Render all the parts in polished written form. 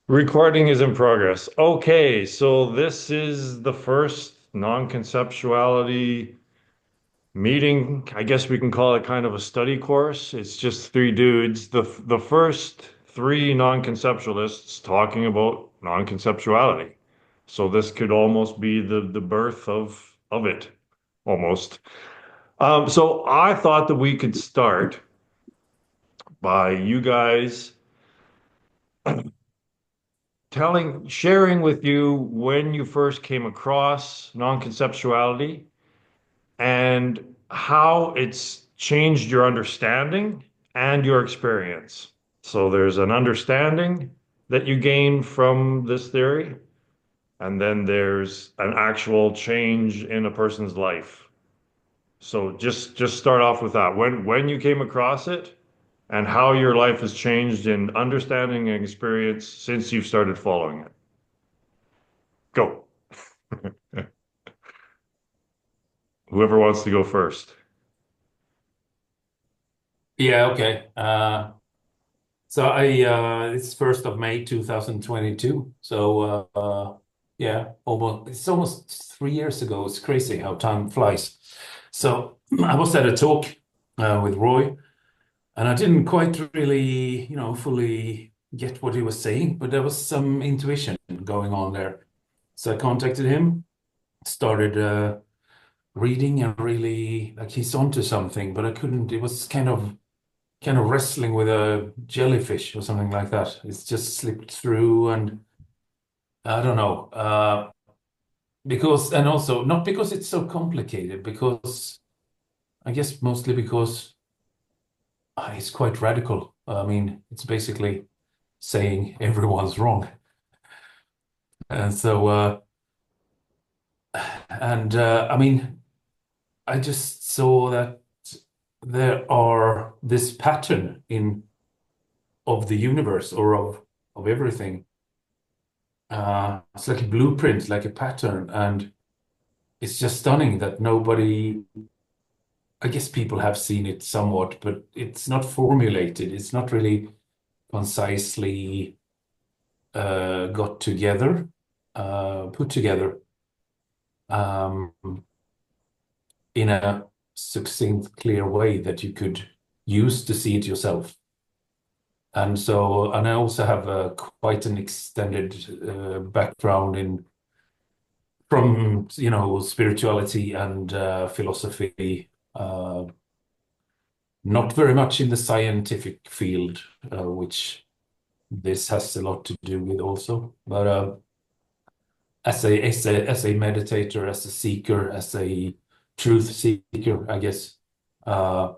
Recording is in progress. Okay, so this is the first non-conceptuality meeting. I guess we can call it kind of a study course. It's just three dudes. The first three non-conceptualists talking about non-conceptuality. So this could almost be the birth of it, almost. So I thought that we could start by you guys sharing with you when you first came across non-conceptuality and how it's changed your understanding and your experience. So there's an understanding that you gain from this theory, and then there's an actual change in a person's life. So just start off with that. When you came across it and how your life has changed in understanding and experience since you've started following it. Go. Whoever wants to go first. Yeah, okay. So it's 1st of May 2022. So yeah, it's almost 3 years ago. It's crazy how time flies. So I was at a talk with Roy, and I didn't quite really, fully get what he was saying, but there was some intuition going on there. So I contacted him, started reading, and really like he's onto something, but I couldn't. It was kind of wrestling with a jellyfish or something like that. It's just slipped through, and I don't know. And also not because it's so complicated, because I guess mostly because it's quite radical. I mean, it's basically saying everyone's wrong. And so, I mean, I just saw that there are this pattern in of the universe or of everything. It's like a blueprint, like a pattern, and it's just stunning that nobody, I guess people have seen it somewhat, but it's not formulated. It's not really concisely got together, put together um, in a succinct, clear way that you could use to see it yourself. And I also have quite an extended background in from spirituality and philosophy, not very much in the scientific field, which this has a lot to do with also. But as a meditator, as a seeker, as a truth seeker, I guess uh,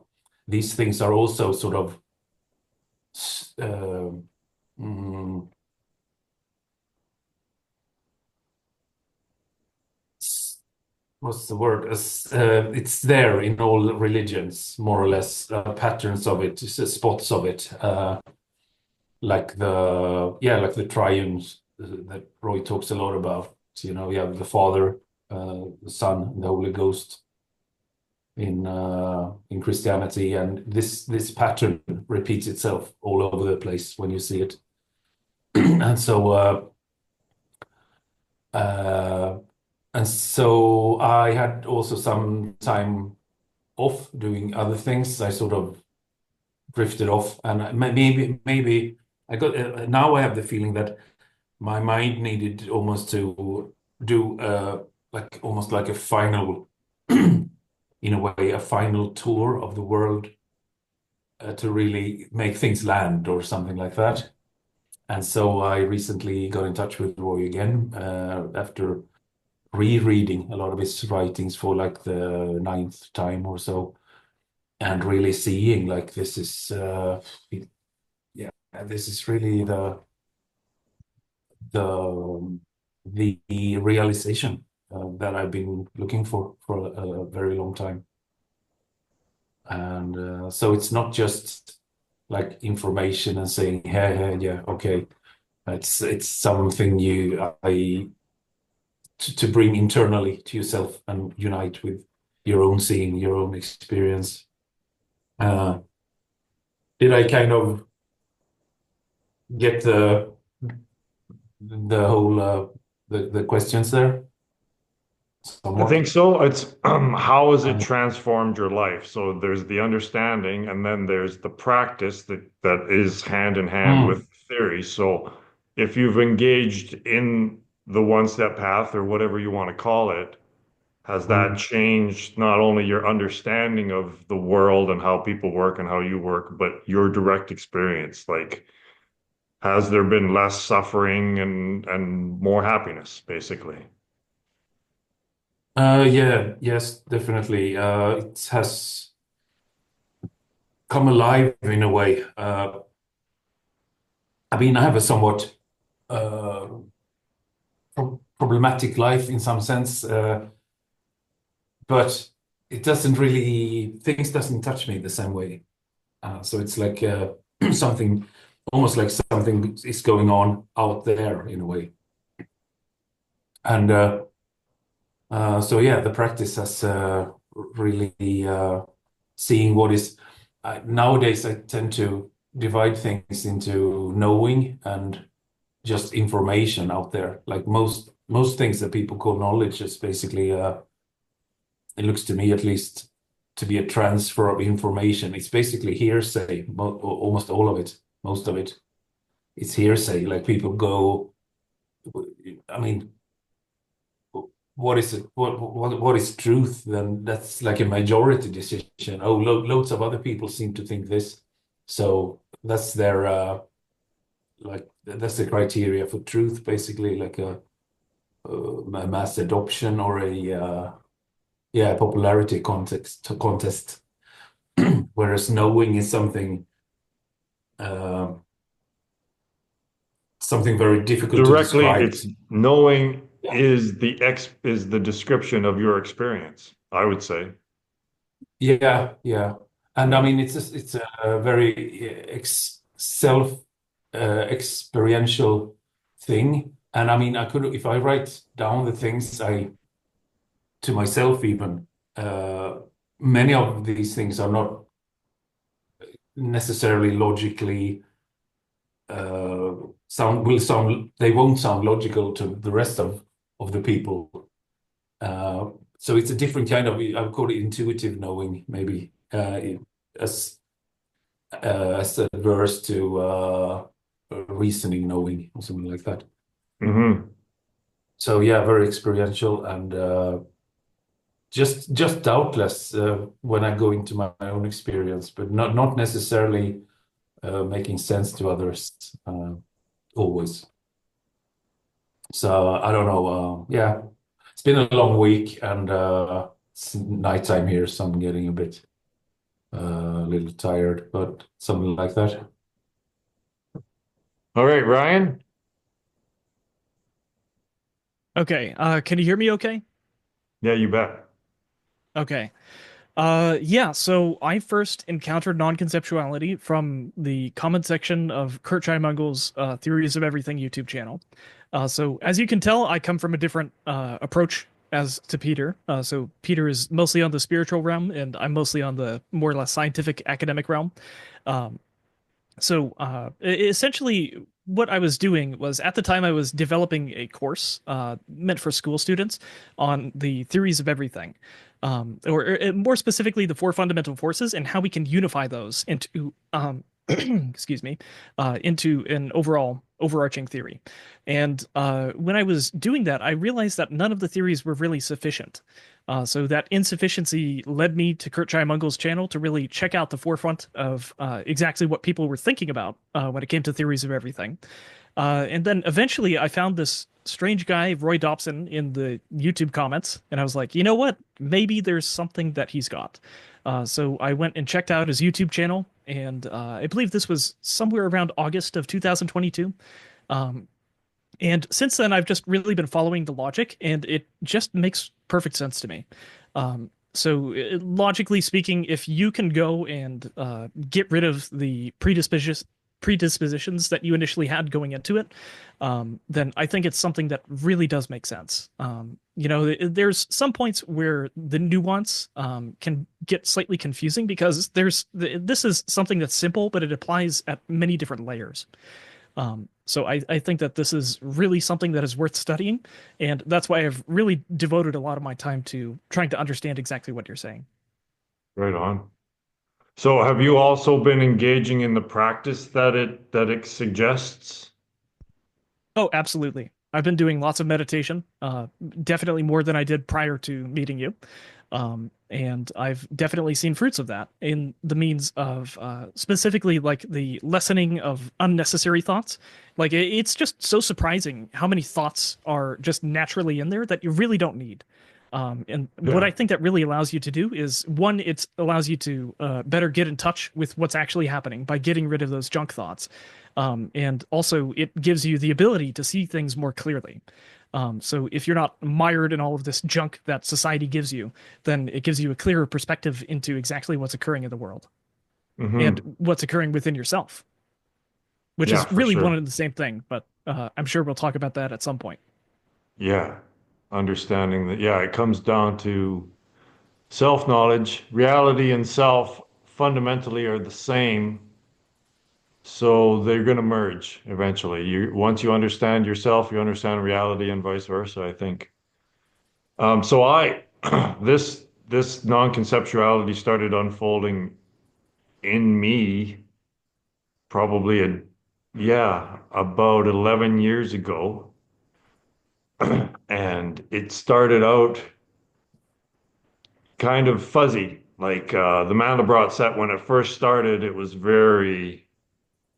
these things are also sort of uh, mm, what's the word? It's there in all religions, more or less, patterns of it, spots of it, like the triumphs that Roy talks a lot about. You have the Father, the Son, and the Holy Ghost in Christianity, and this pattern repeats itself all over the place when you see it. And so uh, and so I had also some time off doing other things. I sort of drifted off, and maybe I got now I have the feeling that my mind needed almost to do like almost like a final, in a way, a final tour of the world to really make things land or something like that. And so I recently got in touch with Roy again after rereading a lot of his writings for like the ninth time or so, and really seeing like yeah, this is really the the realization that I've been looking for a very long time. And so it's not just like information and saying, yeah, yeah, okay. It's something to bring internally to yourself and unite with your own seeing, your own experience. Uh, did I kind of get the whole the questions there I somewhat. think so. It's how has it Um, transformed your life? So there's the understanding, and then there's the practice that is hand in hand mm, with theory. So if you've engaged in the one step path or whatever you want to call it, has that mm. changed not only your understanding of the world and how people work and how you work, but your direct experience? Like, has there been less suffering and more happiness, basically? Yeah, yes, definitely. It has come alive in a way. I mean, I have a somewhat uh, problematic life in some sense, but it doesn't really, things doesn't touch me the same way. So it's like something, almost like something is going on out there in a way. And so yeah, the practice has really seeing what is nowadays I tend to divide things into knowing and just information out there. Like most things that people call knowledge is basically it looks to me at least to be a transfer of information. It's basically hearsay, almost all of it, most of it. It's hearsay. Like people go, I mean, what is it? What is truth? Then that's like a majority decision. Oh, loads of other people seem to think this, so that's their like that's the criteria for truth, basically, like a mass adoption or a yeah popularity contest. Whereas knowing is uh, something very difficult to Directly, describe. it's knowing is the description of your experience, I would say. Yeah, yeah. And I Yeah. mean, it's a very self experiential thing. And I mean, I could if I write down the things I to myself even, uh, many of these things are not necessarily logically sound they won't sound logical to the rest of the people. So it's a different kind of I would call it intuitive knowing maybe as as adverse to reasoning knowing or something like that. Hmm. So yeah, very experiential and just doubtless when I go into my own experience, but not necessarily making sense to others always. So I don't know. Yeah, it's been a long week and it's nighttime here, so I'm getting a little tired, but something like that. All right, Ryan. Okay, can you hear me okay? Yeah, you bet. Okay. Yeah, so I first encountered non-conceptuality from the comment section of Kurt Mungel's Theories of Everything YouTube channel. So as you can tell, I come from a different approach as to Peter. So Peter is mostly on the spiritual realm, and I'm mostly on the more or less scientific academic realm. Um, Essentially, what I was doing was at the time I was developing a course meant for school students on the theories of everything, or more specifically, the four fundamental forces and how we can unify those into, excuse me, into an overall overarching theory. And when I was doing that, I realized that none of the theories were really sufficient. So that insufficiency led me to Kurt Mungel's channel to really check out the forefront of exactly what people were thinking about when it came to theories of everything. And then eventually I found this strange guy, Roy Dobson, in the YouTube comments, and I was like, you know what? Maybe there's something that he's got. So I went and checked out his YouTube channel, and I believe this was somewhere around August of 2022. Um, and since then, I've just really been following the logic, and it just makes perfect sense to me. Logically speaking, if you can go and get rid of the predispositions that you initially had going into it, then I think it's something that really does make sense. There's some points where the nuance can get slightly confusing because this is something that's simple, but it applies at many different layers. So I think that this is really something that is worth studying, and that's why I've really devoted a lot of my time to trying to understand exactly what you're saying. Right on. So have you also been engaging in the practice that it suggests? Oh, absolutely. I've been doing lots of meditation, definitely more than I did prior to meeting you. And I've definitely seen fruits of that in the means of specifically like the lessening of unnecessary thoughts. Like it's just so surprising how many thoughts are just naturally in there that you really don't need. And what Yeah. I think that really allows you to do is one, it allows you to better get in touch with what's actually happening by getting rid of those junk thoughts. And also, it gives you the ability to see things more clearly. So if you're not mired in all of this junk that society gives you, then it gives you a clearer perspective into exactly what's occurring in the world and Hmm. what's occurring within yourself, which Yeah, is for really one sure. and the same thing. But I'm sure we'll talk about that at some point. Yeah. Understanding that, yeah, it comes down to self-knowledge. Reality and self fundamentally are the same, so they're going to merge eventually. Once you understand yourself, you understand reality and vice versa, I think. So I this non-conceptuality started unfolding in me probably yeah, about 11 years ago. And it started out kind of fuzzy. Like the Mandelbrot set, when it first started, it was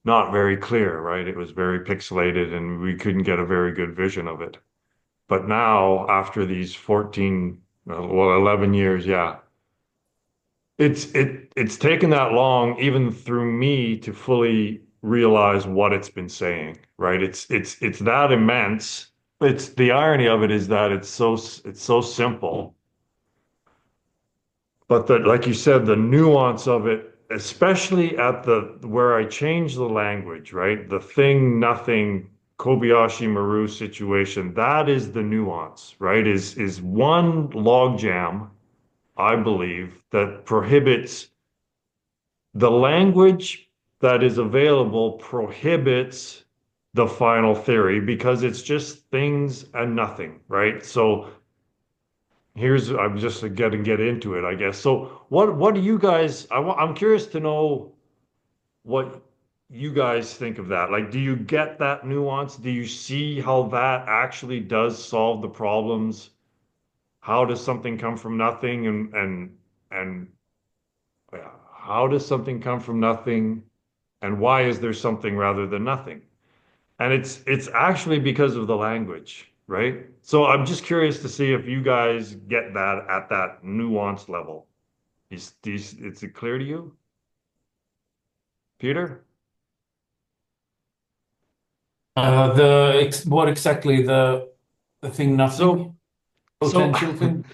not very clear, right? It was very pixelated and we couldn't get a very good vision of it. But now, after these 14, well, 11 years, yeah, it's taken that long, even through me, to fully realize what it's been saying, right? It's that immense. It's the irony of it is that it's so simple. But the, like you said, the nuance of it, especially at the where I change the language, right? The thing, nothing, Kobayashi Maru situation, that is the nuance, right? Is one logjam, I believe, that prohibits the language that is available prohibits the final theory because it's just things and nothing, right? So I'm just getting get into it, I guess. So what do you guys I'm curious to know what you guys think of that. Like, do you get that nuance? Do you see how that actually does solve the problems? How does something come from nothing and how does something come from nothing and why is there something rather than nothing? And it's actually because of the language, right? So I'm just curious to see if you guys get that at that nuance level. Is it clear to you, Peter? What exactly the thing So nothing so potential thing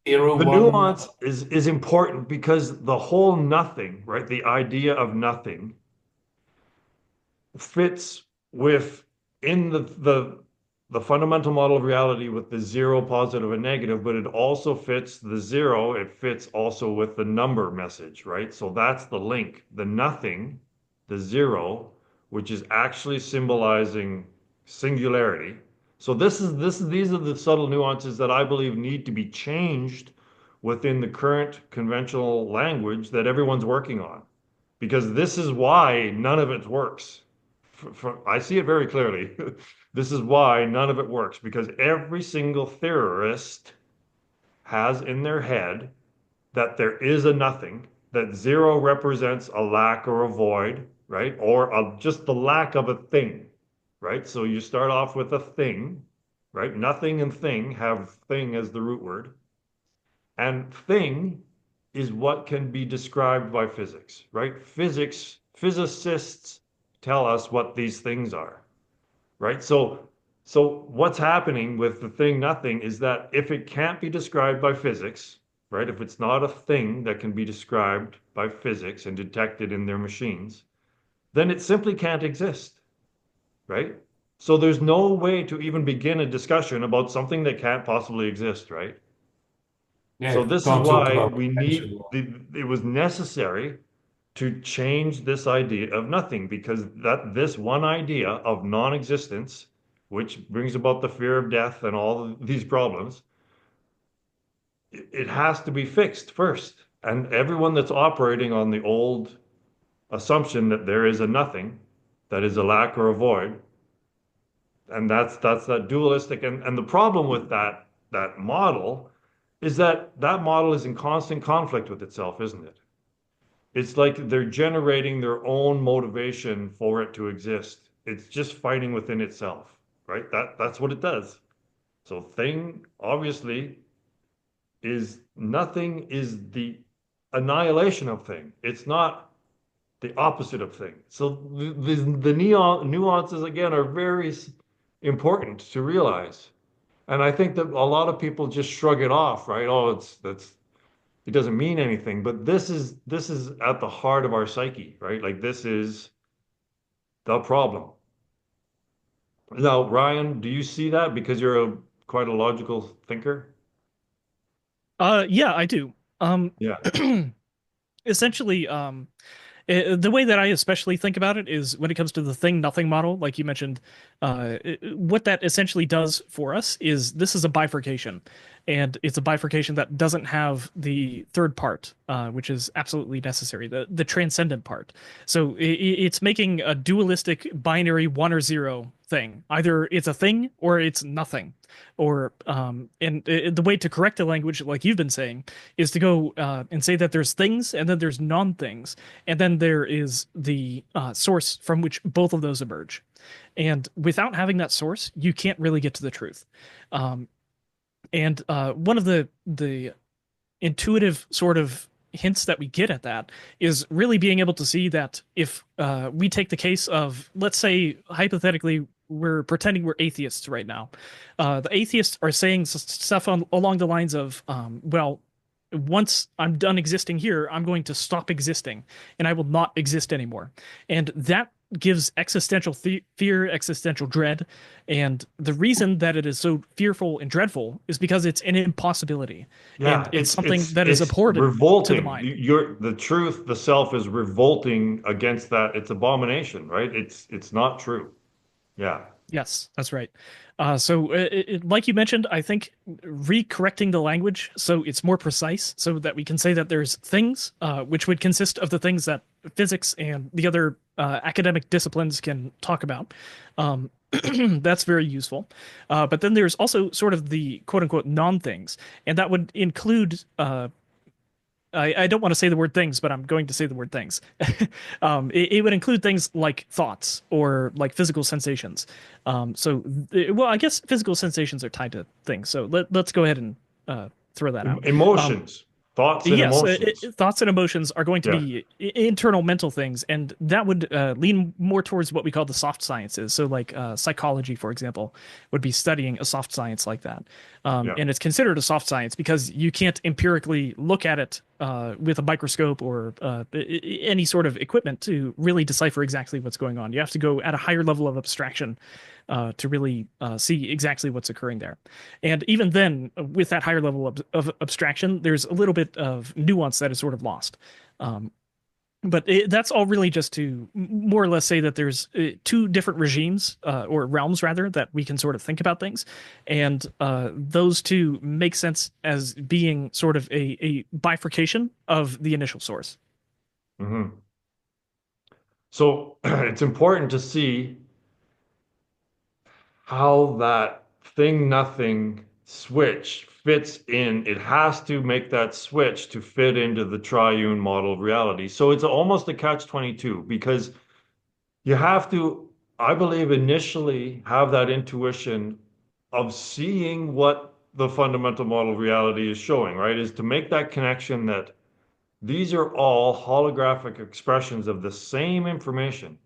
zero the one. nuance is important because the whole nothing, right? The idea of nothing fits with in the fundamental model of reality with the zero, positive and negative, but it also fits the zero. It fits also with the number message, right? So that's the link. The nothing, the zero, which is actually symbolizing singularity. So these are the subtle nuances that I believe need to be changed within the current conventional language that everyone's working on because this is why none of it works. I see it very clearly. This is why none of it works because every single theorist has in their head that there is a nothing, that zero represents a lack or a void, right? Or just the lack of a thing, right? So you start off with a thing, right? Nothing and thing have thing as the root word. And thing is what can be described by physics, right? Physicists tell us what these things are, right? So what's happening with the thing nothing is that if it can't be described by physics, right? If it's not a thing that can be described by physics and detected in their machines, then it simply can't exist, right? So there's no way to even begin a discussion about something that can't possibly exist, right? Yeah, So you this is can't talk why about we need potential. it was necessary to change this idea of nothing, because that this one idea of non-existence, which brings about the fear of death and all of these problems, it has to be fixed first. And everyone that's operating on the old assumption that there is a nothing, that is a lack or a void, and that's that dualistic. And the problem with that model is that that model is in constant conflict with itself, isn't it? It's like they're generating their own motivation for it to exist. It's just fighting within itself, right? That's what it does. So thing obviously is nothing is the annihilation of thing. It's not the opposite of thing. So the nuances again are very important to realize. And I think that a lot of people just shrug it off, right? Oh, it doesn't mean anything. But this is at the heart of our psyche, right? Like this is the problem. Now, Ryan, do you see that because you're quite a logical thinker? Yeah, I do. Yeah. Essentially, the way that I especially think about it is when it comes to the thing nothing model, like you mentioned, what that essentially does for us is this is a bifurcation. And it's a bifurcation that doesn't have the third part, which is absolutely necessary, the transcendent part. So it's making a dualistic binary one or zero thing. Either it's a thing or it's nothing. Or and the way to correct the language, like you've been saying, is to go and say that there's things and then there's non-things, and then there is the source from which both of those emerge. And without having that source, you can't really get to the truth. And one of the intuitive sort of hints that we get at that is really being able to see that if we take the case of, let's say, hypothetically, we're pretending we're atheists right now. The atheists are saying stuff along the lines of, well, once I'm done existing here, I'm going to stop existing and I will not exist anymore. And that gives existential fear, existential dread. And the reason that it is so fearful and dreadful is because it's an impossibility. And Yeah, it's something that is it's abhorrent to the revolting. mind. The truth, the self is revolting against that. It's abomination, right? It's not true. Yeah. Yes, that's right. So, like you mentioned, I think recorrecting the language so it's more precise, so that we can say that there's things, which would consist of the things that physics and the other academic disciplines can talk about. That's very useful. But then there's also sort of the quote unquote non things, and that would include I don't want to say the word things, but I'm going to say the word things. It would include things like thoughts or like physical sensations. Well, I guess physical sensations are tied to things. So let's go ahead and throw that out. Um, Emotions, thoughts and Yes, emotions. thoughts and emotions are going to Yeah. be internal mental things, and that would lean more towards what we call the soft sciences. So, like psychology, for example, would be studying a soft science like that. Yeah. And it's considered a soft science because you can't empirically look at it with a microscope or any sort of equipment to really decipher exactly what's going on. You have to go at a higher level of abstraction to really see exactly what's occurring there. And even then, with that higher level of abstraction, there's a little bit of nuance that is sort of lost. Um, but that's all really just to more or less say that there's two different regimes or realms rather that we can sort of think about things, and those two make sense as being sort of a bifurcation of the initial source. Hmm. So it's important to see how that thing nothing switch fits in. It has to make that switch to fit into the triune model of reality. So it's almost a catch-22 because you have to, I believe, initially have that intuition of seeing what the fundamental model of reality is showing, right? Is to make that connection that these are all holographic expressions of the same information,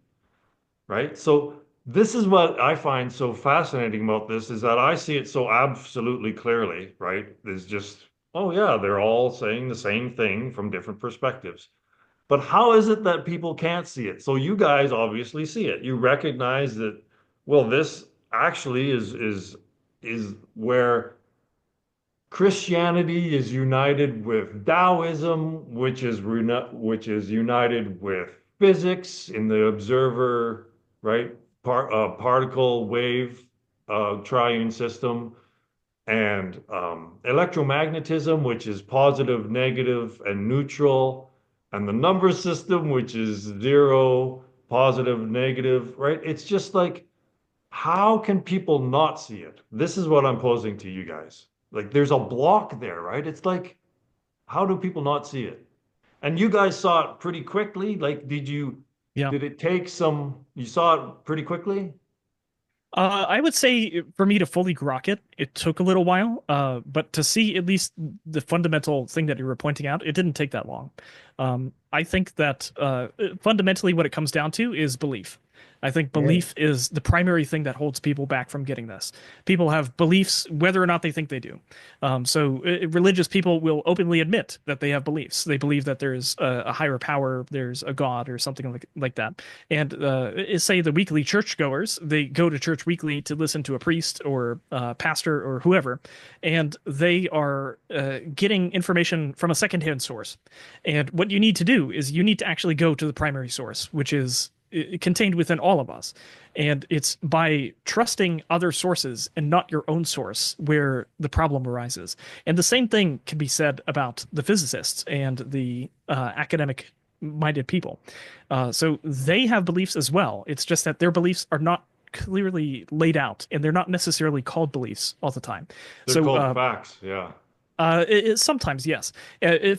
right? So this is what I find so fascinating about this is that I see it so absolutely clearly, right? There's just, oh yeah, they're all saying the same thing from different perspectives. But how is it that people can't see it? So you guys obviously see it. You recognize that, well, this actually is where Christianity is united with Taoism, which is united with physics in the observer, right? Particle wave triune system, and electromagnetism, which is positive, negative, and neutral, and the number system, which is zero, positive, negative, right? It's just like, how can people not see it? This is what I'm posing to you guys. Like, there's a block there, right? It's like, how do people not see it? And you guys saw it pretty quickly. Like, Yeah. did it take some, you saw it pretty quickly? I would say for me to fully grok it, it took a little while. But to see at least the fundamental thing that you were pointing out, it didn't take that long. I think that fundamentally what it comes down to is belief. I think Yeah. belief is the primary thing that holds people back from getting this. People have beliefs whether or not they think they do. Religious people will openly admit that they have beliefs. They believe that there's a higher power, there's a God or something like that. And say the weekly churchgoers, they go to church weekly to listen to a priest or pastor or whoever, and they are getting information from a secondhand source. And what you need to do is you need to actually go to the primary source, which is contained within all of us. And it's by trusting other sources and not your own source where the problem arises. And the same thing can be said about the physicists and the academic minded people. So they have beliefs as well. It's just that their beliefs are not clearly laid out and they're not necessarily called beliefs all the time. They're So called facts. Yeah. sometimes, yes.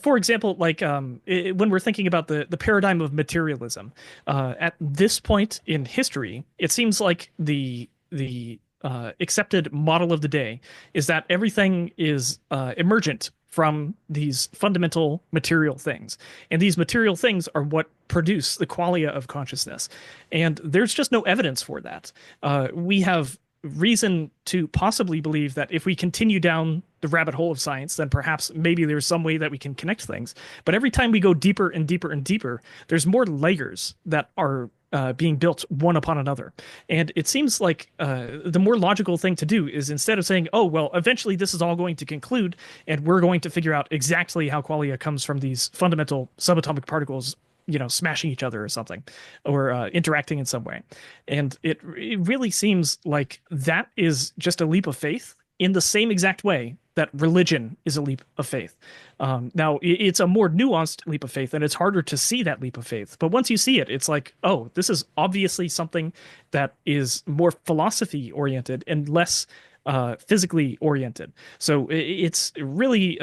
For example, like when we're thinking about the paradigm of materialism, at this point in history, it seems like the accepted model of the day is that everything is emergent from these fundamental material things, and these material things are what produce the qualia of consciousness. And there's just no evidence for that. We have reason to possibly believe that if we continue down the rabbit hole of science, then perhaps maybe there's some way that we can connect things. But every time we go deeper and deeper and deeper, there's more layers that are being built one upon another. And it seems like the more logical thing to do is instead of saying, oh, well, eventually this is all going to conclude and we're going to figure out exactly how qualia comes from these fundamental subatomic particles, smashing each other or something, or interacting in some way. And it really seems like that is just a leap of faith in the same exact way that religion is a leap of faith. Now, it's a more nuanced leap of faith, and it's harder to see that leap of faith. But once you see it, it's like, oh, this is obviously something that is more philosophy oriented and less physically oriented. So it's really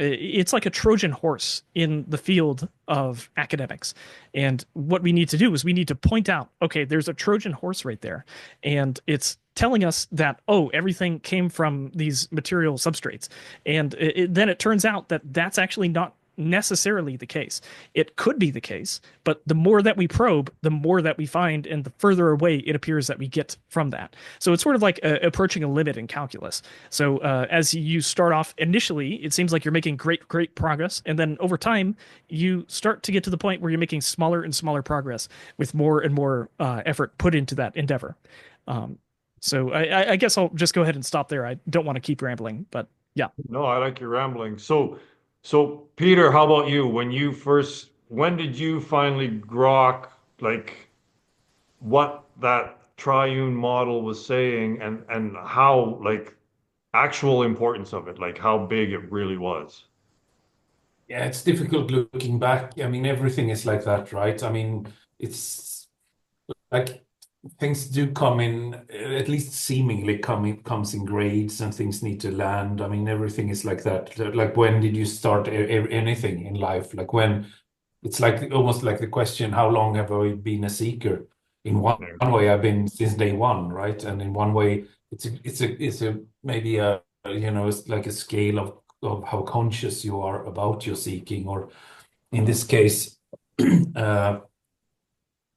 it's like a Trojan horse in the field of academics. And what we need to do is we need to point out, okay, there's a Trojan horse right there. And it's telling us that, oh, everything came from these material substrates. And then it turns out that that's actually not necessarily the case. It could be the case, but the more that we probe, the more that we find, and the further away it appears that we get from that. So it's sort of like approaching a limit in calculus. So as you start off initially, it seems like you're making great progress, and then over time, you start to get to the point where you're making smaller and smaller progress with more and more effort put into that endeavor. So I guess I'll just go ahead and stop there. I don't want to keep rambling, but yeah. No, I like your rambling. So Peter, how about you? When did you finally grok like what that triune model was saying and how like actual importance of it, like how big it really was? Yeah, it's difficult looking back. I mean, everything is like that, right? I mean, it's like things do come in, at least seemingly comes in grades, and things need to land. I mean, everything is like that. Like, when did you start anything in life? Like, when it's like almost like the question, how long have I been a seeker? In Yeah. one way, I've been since day one, right? And in one way, it's a maybe it's like a scale of how conscious you are about your seeking, or in this case, uh,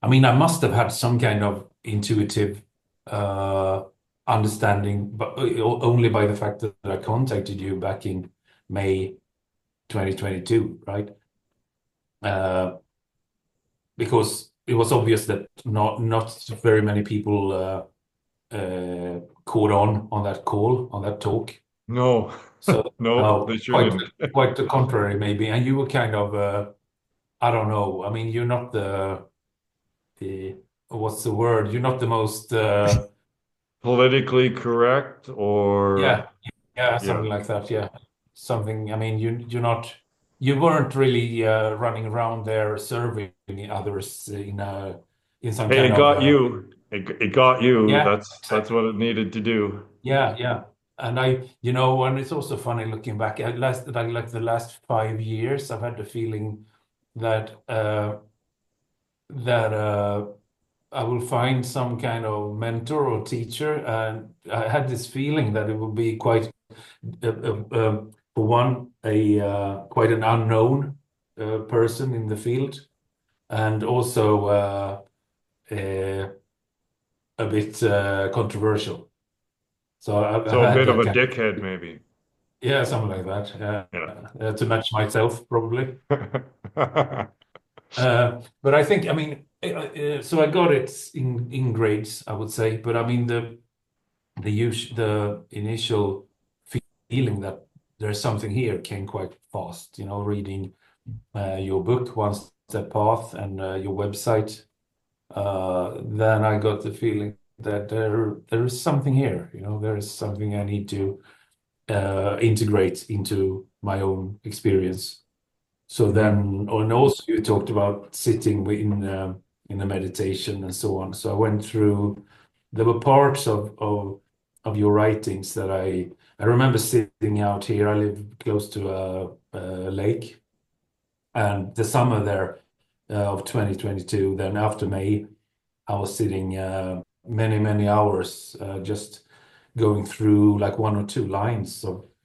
I mean, I must have had some kind of intuitive uh, understanding, but only by the fact that I contacted you back in May 2022, right? Uh, because it was obvious that not very many people caught on that call, on that talk. No. So No, they no, sure didn't. quite the contrary, maybe. And you were kind of, I don't know. I mean, you're not the what's the word? You're not the most, Politically correct or yeah, yeah, yeah. something like that. Yeah, something. I mean, you weren't really running around there serving others in some Hey, kind it of, got you. It got you. yeah, That's exactly. what it needed to do. Yeah, yeah. And and it's also funny looking back at like the last 5 years, I've had the feeling that that I will find some kind of mentor or teacher, and I had this feeling that it would be quite, for one, a quite an unknown person in the field, and also uh, a bit controversial. So I So a had bit of that a kind of, dickhead, maybe. yeah, something like that. Yeah. To match myself, probably. But I think, I mean, so I got it in grades, I would say. But I mean, the initial feeling that there's something here came quite fast. Reading your book, One Step Path, and your website. Then I got the feeling that there is something here. There is something I need to integrate into my own experience. So Mhm. then, and also you talked about sitting in a meditation and so on. So I went through. There were parts of your writings that I remember sitting out here. I live close to a lake, and the summer there of 2022. Then after May, I was sitting many hours just going through like one or two lines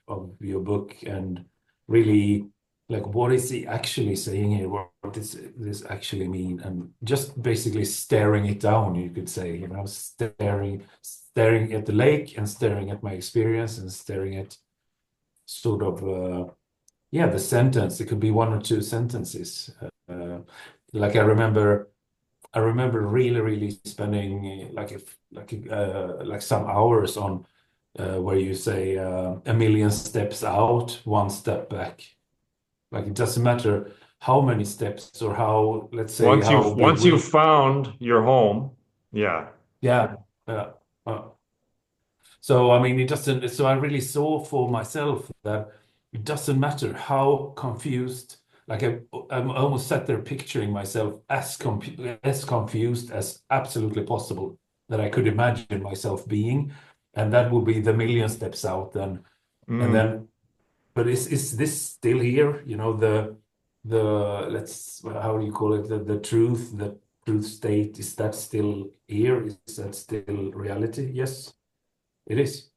of your book and really like what is he actually saying here? What does this actually mean? And just basically staring it down, you could say, staring at the lake and staring at my experience and staring at sort of yeah, the sentence. It could be one or two sentences. Like I remember really spending like some hours on where you say a million steps out, one step back. Like it doesn't matter how many steps or how, let's say, how big Once you've will. found your home, yeah. Yeah, yeah. Uh, So I mean, it doesn't. So I really saw for myself that it doesn't matter how confused. Like I'm almost sat there picturing myself as confused as absolutely possible that I could imagine myself being, and that would be the million steps out. And Mm. then, but is this still here? The let's how do you call it? The truth state, is that still here? Is that still reality? Yes, it is.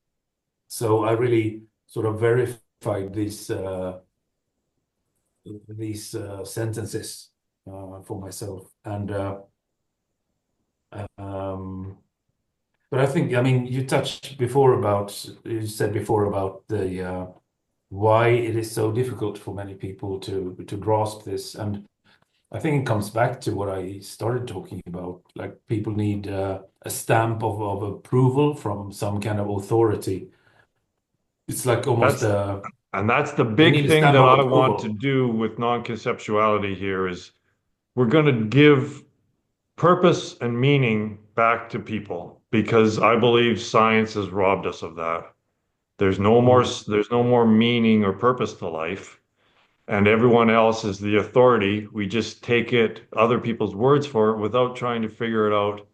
So I really sort of verified these sentences for myself. And um, but I think, I mean, you said before about the why it is so difficult for many people to grasp this. And I think it comes back to what I started talking about. Like people need a stamp of approval from some kind of authority. It's like almost That's and that's the they big need a thing stamp that of I want to approval. do with non-conceptuality here is we're going to give purpose and meaning back to people because I believe science has robbed us of that. Mm, There's no more meaning or purpose to life, and everyone else is the authority. We just take other people's words for it without trying to figure it out.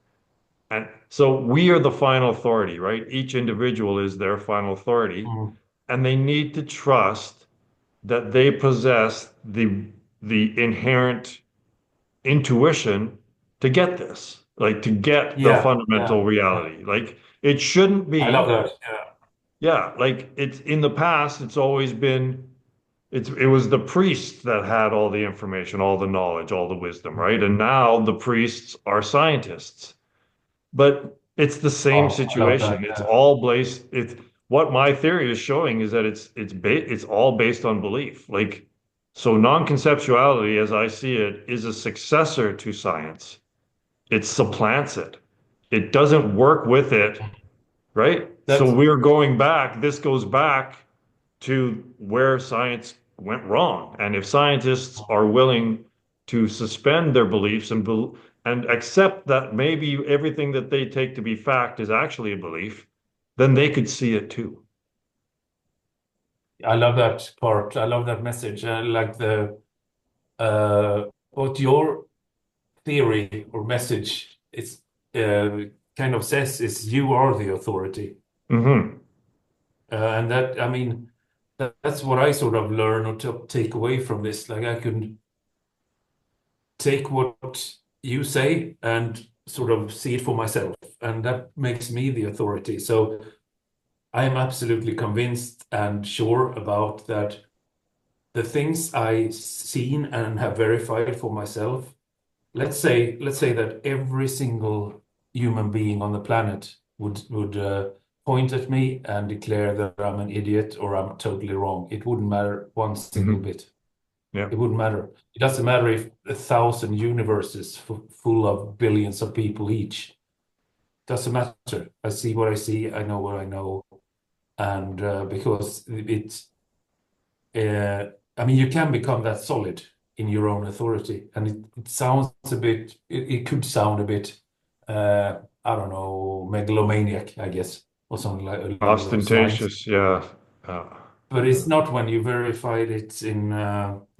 And so we are the final authority, right? Each individual is their final authority, mm. and they need to trust that they possess the inherent intuition to get this, like to get the Yeah, fundamental yeah, yeah. reality. Like it shouldn't I love be, that. Yeah. yeah, like it's in the past, it's always been it was the priests that had all the information, all the knowledge, all the wisdom, right? And now the priests are scientists. But it's the same Oh, I love situation. that. It's Yeah. all based. It's what my theory is showing is that it's all based on belief. Like so, non-conceptuality, as I see it, is a successor to science. It supplants it. It doesn't work with it, right? So That's we're going back. This goes back to where science went wrong. And if scientists are willing to suspend their beliefs and accept that maybe everything that they take to be fact is actually a belief, then they could see it too. I love that part. I love that message. I like the what your theory or message is kind of says is you are the authority. Hmm. And that, I mean, that's what I sort of learn or to take away from this. Like I can take what you say and sort of see it for myself, and that makes me the authority. So I am absolutely convinced and sure about that the things I seen and have verified for myself. Let's say that every single human being on the planet would point at me and declare that I'm an idiot or I'm totally wrong. It wouldn't matter one single Hmm. bit. Yeah. It wouldn't matter. It doesn't matter if 1,000 universes full of billions of people each. Doesn't matter. I see what I see. I know what I know, and because I mean, you can become that solid in your own authority, and it sounds a bit. It could sound a bit. I don't know, megalomaniac, I guess, or something like along those lines. Ostentatious, yeah. Uh, But it's not when you verified it in,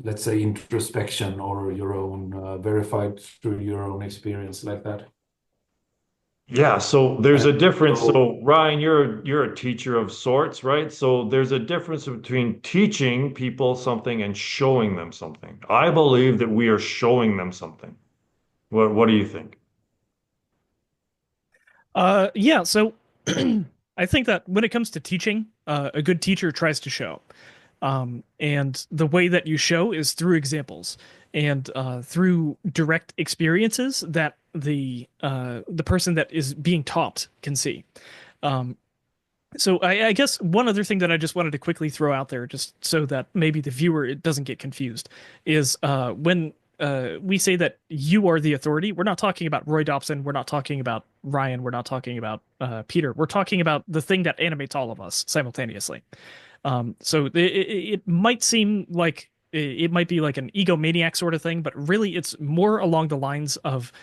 let's say, introspection or your own verified through your own experience like that. Yeah, so there's And a difference. so, So Ryan, you're a teacher of sorts, right? So there's a difference between teaching people something and showing them something. I believe that we are showing them something. What do you think? Yeah, so I think that when it comes to teaching, a good teacher tries to show. And the way that you show is through examples and through direct experiences that the person that is being taught can see. Um, so I guess one other thing that I just wanted to quickly throw out there, just so that maybe the viewer it doesn't get confused, is when we say that you are the authority, we're not talking about Roy Dobson, we're not talking about Ryan, we're not talking about Peter, we're talking about the thing that animates all of us simultaneously. So it might seem like it might be like an egomaniac sort of thing, but really it's more along the lines of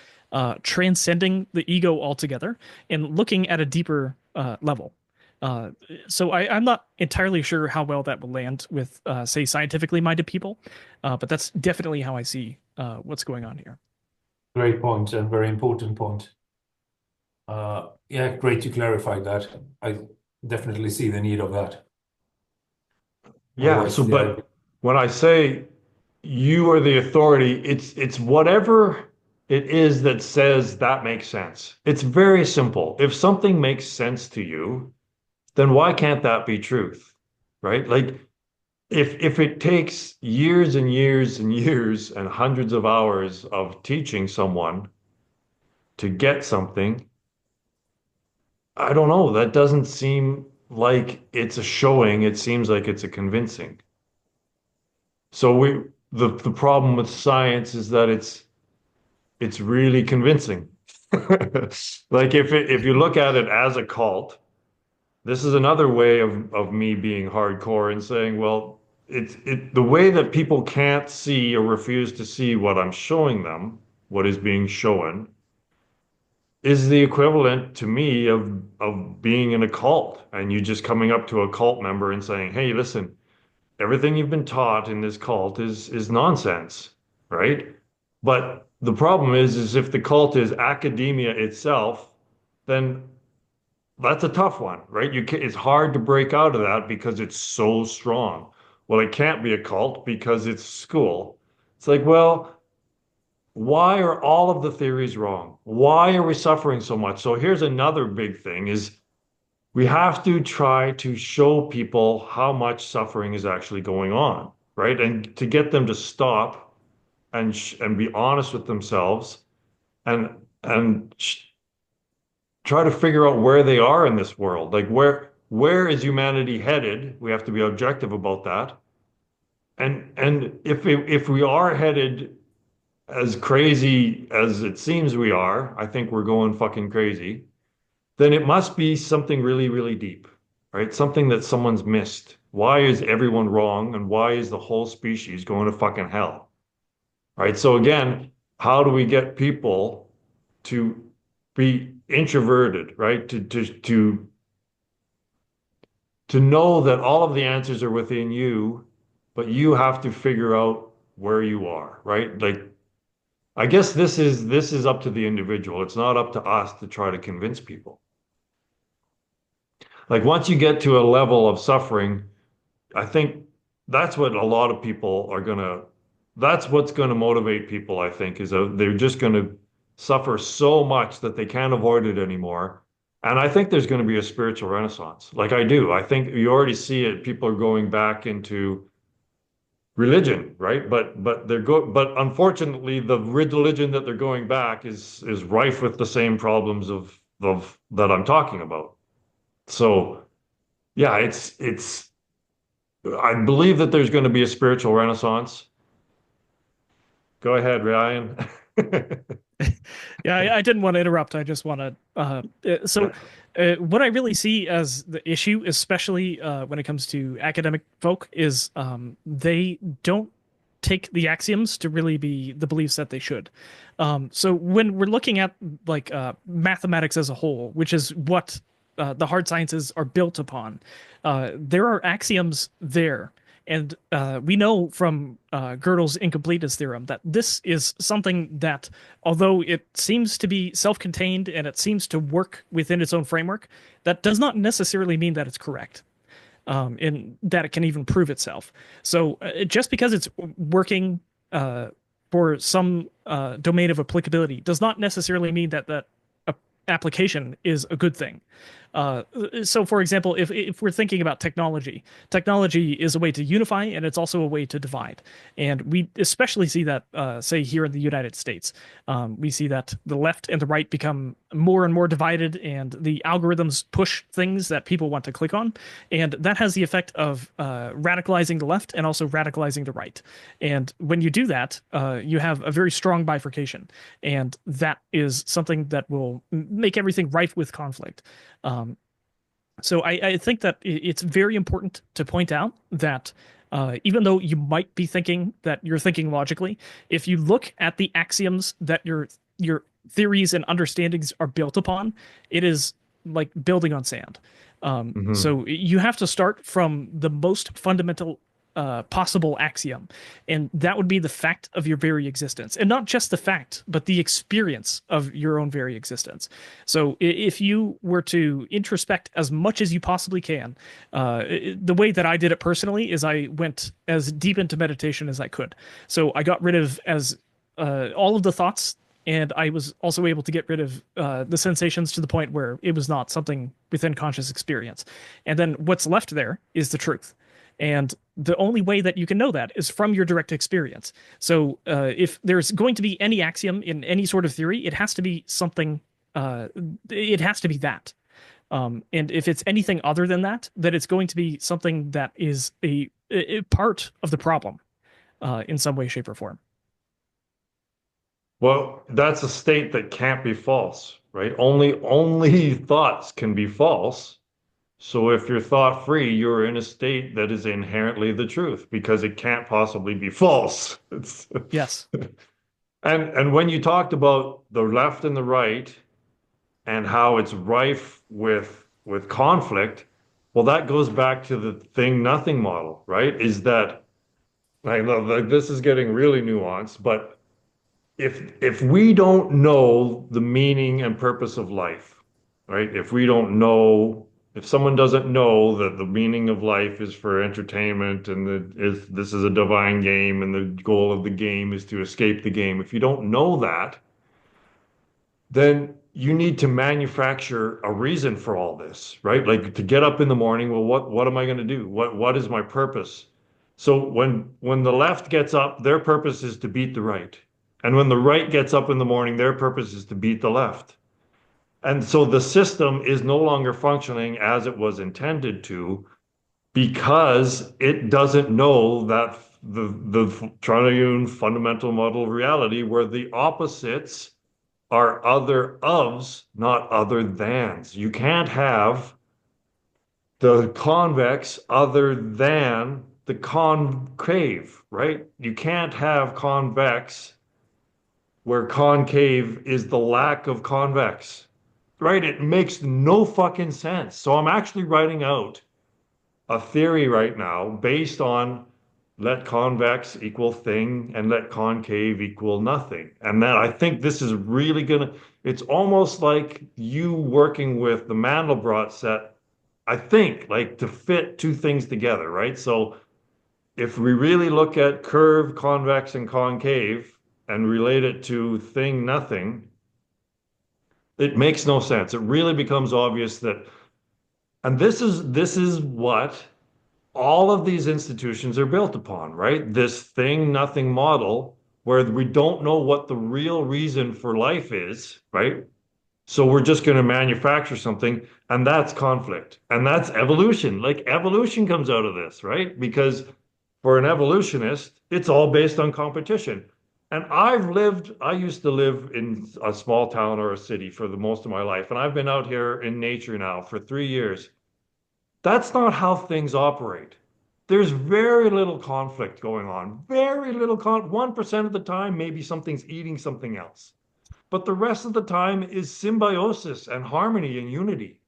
transcending the ego altogether and looking at a deeper level. Uh, so I'm not entirely sure how well that will land with, say, scientifically minded people, but that's definitely how I see what's going on here. great point and very important point. Yeah, great you clarified that. I definitely see the need of that. Yeah, so Otherwise, yeah, but when I say you are the authority, it's whatever it is that says that makes sense. It's very simple. If something makes sense to you, then why can't that be truth? Right? Like if it takes years and years and years and hundreds of hours of teaching someone to get something, I don't know. That doesn't seem like it's a showing. It seems like it's a convincing. So the problem with science is that it's really convincing. Like if you look at it as a cult, this is another way of me being hardcore and saying, well, it's the way that people can't see or refuse to see what I'm showing them, what is being shown, is the equivalent to me of being in a cult and you just coming up to a cult member and saying, "Hey, listen, everything you've been taught in this cult is nonsense," right? But the problem is if the cult is academia itself, then that's a tough one, right? It's hard to break out of that because it's so strong. Well, it can't be a cult because it's school. It's like, well, why are all of the theories wrong? Why are we suffering so much? So here's another big thing is we have to try to show people how much suffering is actually going on, right? And to get them to stop and be honest with themselves and and try to figure out where they are in this world. Like where is humanity headed? We have to be objective about that. And if we are headed as crazy as it seems we are, I think we're going fucking crazy, then it must be something really, really deep. right? Something that someone's missed. Why is everyone wrong and why is the whole species going to fucking hell? Right? So again, how do we get people to be introverted, right? To know that all of the answers are within you, but you have to figure out where you are, right? Like I guess this is up to the individual. It's not up to us to try to convince people. Like once you get to a level of suffering, I think that's what a lot of people are gonna, that's what's gonna motivate people, I think, is they're just gonna suffer so much that they can't avoid it anymore. And I think there's gonna be a spiritual renaissance. Like I do. I think you already see it. People are going back into religion, right? But unfortunately, the religion that they're going back is rife with the same problems of that I'm talking about. So yeah, it's I believe that there's going to be a spiritual renaissance. Go ahead, Ryan. Yeah, I didn't want to interrupt. I just want to. What I really see as the issue, especially when it comes to academic folk, is they don't take the axioms to really be the beliefs that they should. So when we're looking at like mathematics as a whole, which is what the hard sciences are built upon, there are axioms there. And we know from Gödel's incompleteness theorem that this is something that, although it seems to be self-contained and it seems to work within its own framework, that does not necessarily mean that it's correct, and that it can even prove itself. So just because it's working for some domain of applicability does not necessarily mean that that application is a good thing. So, for example, if we're thinking about technology, technology is a way to unify and it's also a way to divide. And we especially see that, say, here in the United States. We see that the left and the right become more and more divided, and the algorithms push things that people want to click on. And that has the effect of radicalizing the left and also radicalizing the right. And when you do that, you have a very strong bifurcation. And that is something that will make everything rife with conflict. So I think that it's very important to point out that even though you might be thinking that you're thinking logically, if you look at the axioms that your theories and understandings are built upon, it is like building on sand. Mhm. So you have to start from the most fundamental possible axiom, and that would be the fact of your very existence, and not just the fact, but the experience of your own very existence. So if you were to introspect as much as you possibly can, the way that I did it personally is I went as deep into meditation as I could. So I got rid of as all of the thoughts. And I was also able to get rid of the sensations to the point where it was not something within conscious experience. And then what's left there is the truth. And the only way that you can know that is from your direct experience. So if there's going to be any axiom in any sort of theory, it has to be something, it has to be that. And if it's anything other than that, then it's going to be something that is a part of the problem in some way, shape, or form. Well, that's a state that can't be false, right? Only thoughts can be false. So if you're thought free, you're in a state that is inherently the truth because it can't possibly be false. It's, Yes. and when you talked about the left and the right and how it's rife with conflict, well, that goes back to the thing nothing model, right? Is that I love like this is getting really nuanced, but if we don't know the meaning and purpose of life, right? If we don't know, if someone doesn't know that the meaning of life is for entertainment and that is this is a divine game and the goal of the game is to escape the game, if you don't know that, then you need to manufacture a reason for all this, right? Like to get up in the morning, well, what am I going to do? What is my purpose? So when the left gets up, their purpose is to beat the right. And when the right gets up in the morning, their purpose is to beat the left. And so the system is no longer functioning as it was intended to because it doesn't know that the triune fundamental model of reality where the opposites are other ofs, not other thans. You can't have the convex other than the concave, right? You can't have convex where concave is the lack of convex, right? It makes no fucking sense. So I'm actually writing out a theory right now based on let convex equal thing and let concave equal nothing. And that I think this is really gonna, it's almost like you working with the Mandelbrot set, I think, like to fit two things together, right? So if we really look at curve, convex, and concave and relate it to thing, nothing, it makes no sense. It really becomes obvious that, and this is what all of these institutions are built upon, right? This thing, nothing model where we don't know what the real reason for life is, right? So we're just going to manufacture something, and that's conflict, and that's evolution. Like evolution comes out of this, right? Because for an evolutionist, it's all based on competition. And I used to live in a small town or a city for the most of my life, and I've been out here in nature now for 3 years. That's not how things operate. There's very little conflict going on. Very little 1% of the time, maybe something's eating something else. But the rest of the time is symbiosis and harmony and unity,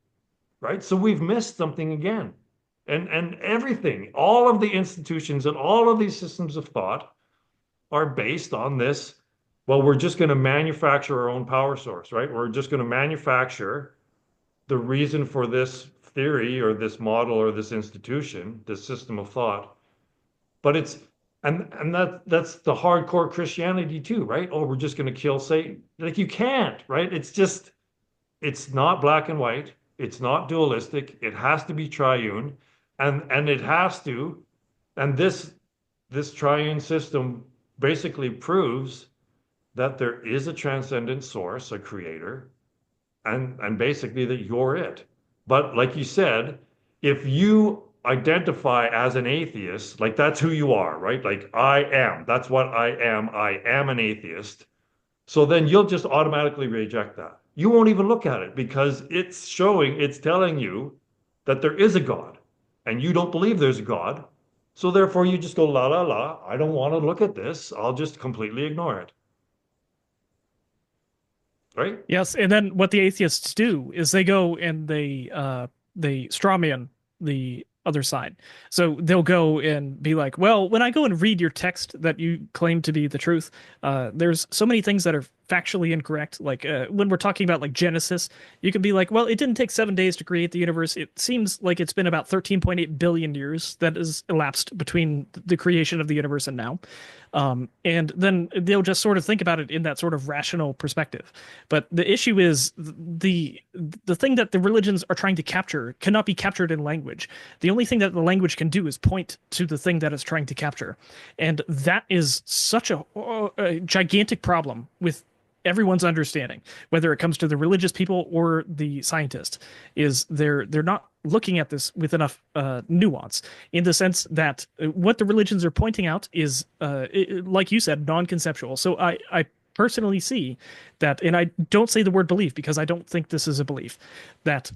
right? So we've missed something again. And everything, all of the institutions and all of these systems of thought are based on this. Well, we're just going to manufacture our own power source, right? We're just going to manufacture the reason for this theory or this model or this institution, this system of thought. But it's and that's the hardcore Christianity too, right? Oh, we're just going to kill Satan. Like you can't, right? It's just it's not black and white. It's not dualistic. It has to be triune, and it has to, and this triune system basically proves that there is a transcendent source, a creator, and basically that you're it. But like you said, if you identify as an atheist, like that's who you are, right? Like I am, that's what I am. I am an atheist. So then you'll just automatically reject that. You won't even look at it because it's showing, it's telling you that there is a God and you don't believe there's a God. So therefore you just go, la, la, la, I don't want to look at this. I'll just completely ignore it. Right? Yes, and then what the atheists do is they go and they strawman the other side. So they'll go and be like, "Well, when I go and read your text that you claim to be the truth, there's so many things that are factually incorrect. Like when we're talking about like Genesis, you can be like, well, it didn't take 7 days to create the universe. It seems like it's been about 13.8 billion years that has elapsed between the creation of the universe and now." And then they'll just sort of think about it in that sort of rational perspective. But the issue is the thing that the religions are trying to capture cannot be captured in language. The only thing that the language can do is point to the thing that it's trying to capture, and that is such a gigantic problem with everyone's understanding, whether it comes to the religious people or the scientists, is they're not looking at this with enough nuance, in the sense that what the religions are pointing out is, like you said, non-conceptual. So I personally see that, and I don't say the word belief because I don't think this is a belief, that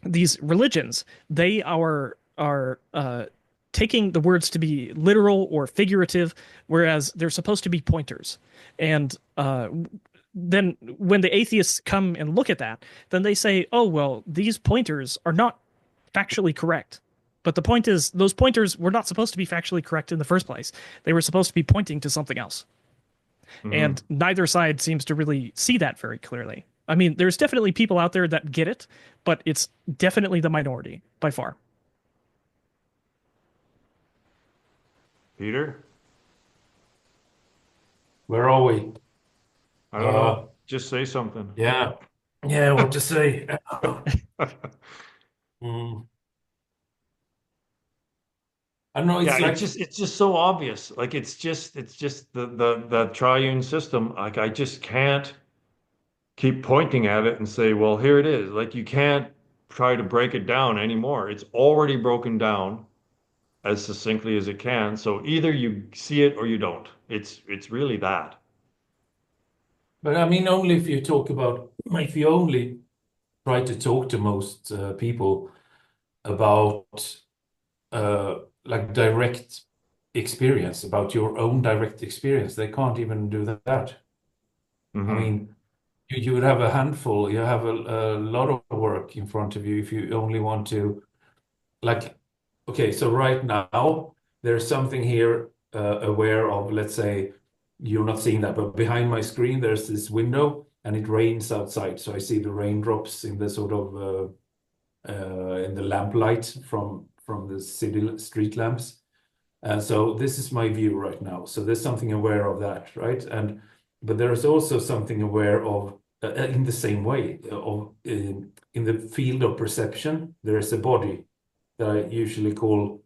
these religions, they are taking the words to be literal or figurative, whereas they're supposed to be pointers. And then when the atheists come and look at that, then they say, oh, well, these pointers are not factually correct. But the point is, those pointers were not supposed to be factually correct in the first place. They were supposed to be pointing to something else. Mm-hmm. And neither side seems to really see that very clearly. I mean, there's definitely people out there that get it, but it's definitely the minority by far. Peter, Where are we? I don't Uh, know. Just say something. yeah, yeah. What to say? Mm, I don't know. Yeah, It's like, it's just so obvious. Like it's just the triune system. Like I just can't keep pointing at it and say, well, here it is. Like you can't try to break it down anymore. It's already broken down as succinctly as it can. So either you see it or you don't. It's really that. but I mean, only if you talk about, if you only try to talk to most people, about like direct experience, about your own direct experience. They can't even do that. I Hmm. mean, you would have a handful, you have a lot of work in front of you if you only want to, like, okay, so right now there's something here aware of, let's say, you're not seeing that, but behind my screen there's this window and it rains outside. So I see the raindrops in the sort of in the lamplight from the city street lamps. And so this is my view right now. So there's something aware of that, right? And but there's also something aware of in the same way of in the field of perception, there is a body that I usually call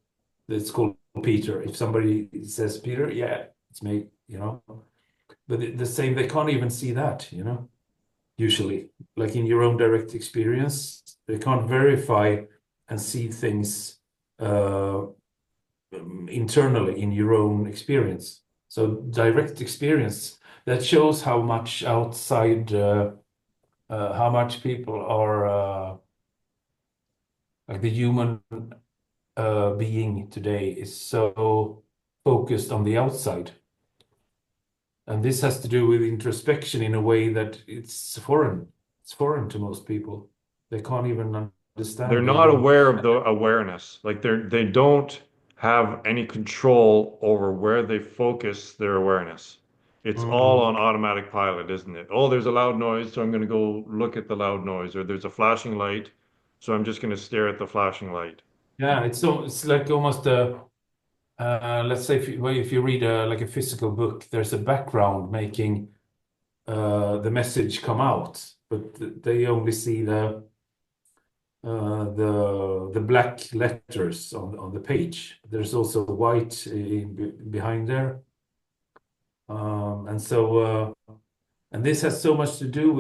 it's called Peter. If somebody says Peter, yeah, it's me, you know. But the same, they can't even see that, you know, usually. Like in your own direct experience, they can't verify and see things uh, internally in your own experience. So direct experience that shows how much outside, how much people are like the human being today is so focused on the outside. And this has to do with introspection in a way that it's foreign. It's foreign to most people. They can't even They're understand. They not don't. aware of the awareness. Like they don't have any control over where they focus their awareness. It's all Mhm. on automatic pilot, isn't it? Oh, there's a loud noise, so I'm going to go look at the loud noise. Or there's a flashing light, so I'm just going to stare at the flashing light. Yeah, it's like almost a let's say if you read like a physical book, there's a background making the message come out, but they only see the black letters on the page. There's also white behind there, and so and this has so much to do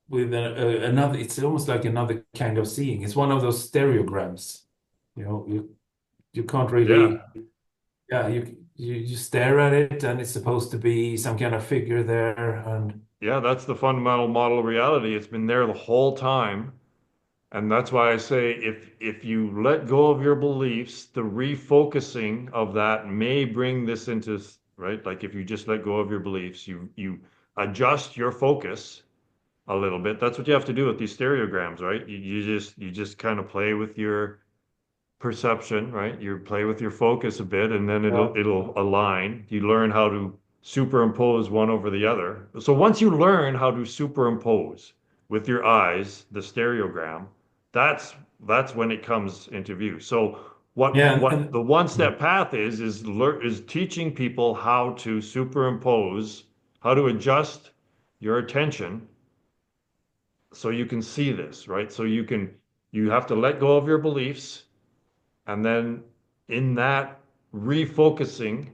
with another. It's almost like another kind of seeing. It's one of those stereograms. You know, you can't Yeah. really. Yeah, you stare at it, and it's supposed to be some kind of figure there, and Yeah, that's the fundamental model of reality. It's been there the whole time. And that's why I say if you let go of your beliefs, the refocusing of that may bring this into, right? Like if you just let go of your beliefs, you adjust your focus a little bit. That's what you have to do with these stereograms, right? You just kind of play with your perception, right? You play with your focus a bit and then yeah, it'll align. You learn how to superimpose one over the other. So once you learn how to superimpose with your eyes the stereogram, that's that's when it comes into view. So what yeah, what the one mm, step path is teaching people how to superimpose, how to adjust your attention so you can see this, right? You have to let go of your beliefs and then in that refocusing,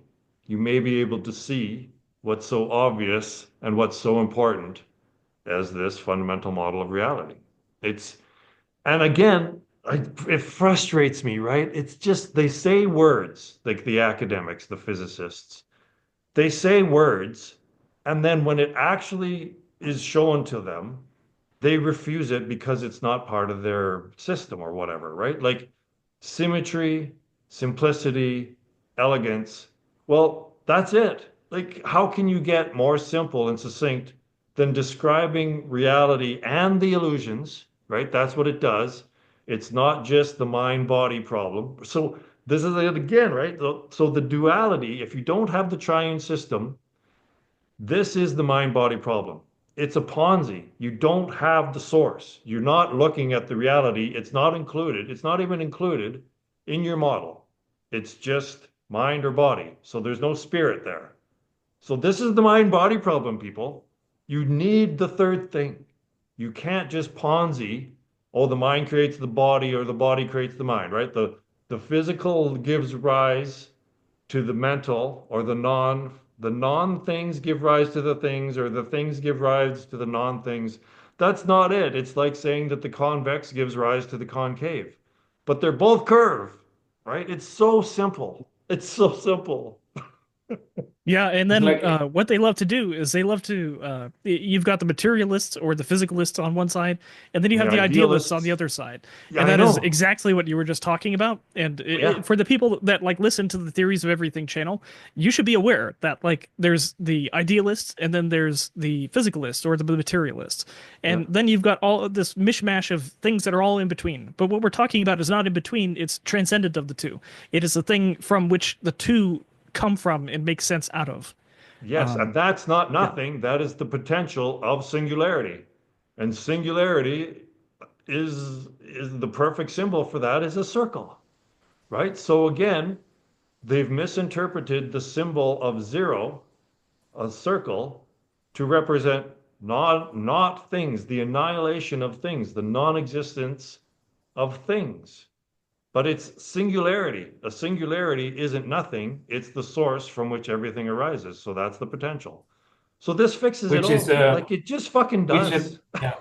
you may be able to see what's so obvious and what's so important as this fundamental model of reality. It's, and again, it frustrates me, right? It's just they say words like the academics, the physicists, they say words, and then when it actually is shown to them, they refuse it because it's not part of their system or whatever, right? Like symmetry, simplicity, elegance. Well, that's it. Like, how can you get more simple and succinct than describing reality and the illusions, right? That's what it does. It's not just the mind-body problem. So this is it again, right? So the duality, if you don't have the triune system, this is the mind-body problem. It's a Ponzi. You don't have the source. You're not looking at the reality. It's not included. It's not even included in your model. It's just mind or body. So there's no spirit there. So this is the mind-body problem, people. You need the third thing. You can't just Ponzi, oh, the mind creates the body or the body creates the mind, right? The physical gives rise to the mental or the non things give rise to the things or the things give rise to the non things. That's not it. It's like saying that the convex gives rise to the concave, but they're both curved, right? It's so simple. It's so simple. Yeah, and It's then like, what they love to do is they love to you've got the materialists or the physicalists on one side, and then you And the have the idealists on the idealists, other side. yeah, And I that is know. exactly what you were just talking about. And Yeah, for the people that like listen to the Theories of Everything channel, you should be aware that like there's the idealists and then there's the physicalists or the materialists. yeah. And then you've got all of this mishmash of things that are all in between. But what we're talking about is not in between, it's transcendent of the two. It is the thing from which the two come from and make sense out of. Yes, Um, and that's not yeah. nothing. That is the potential of singularity. And singularity is the perfect symbol for that is a circle, right? So again, they've misinterpreted the symbol of zero, a circle, to represent not things, the annihilation of things, the non-existence of things. But it's singularity. A singularity isn't nothing, it's the source from which everything arises. So that's the potential. So this fixes it which is all. Like it just fucking which does. yeah,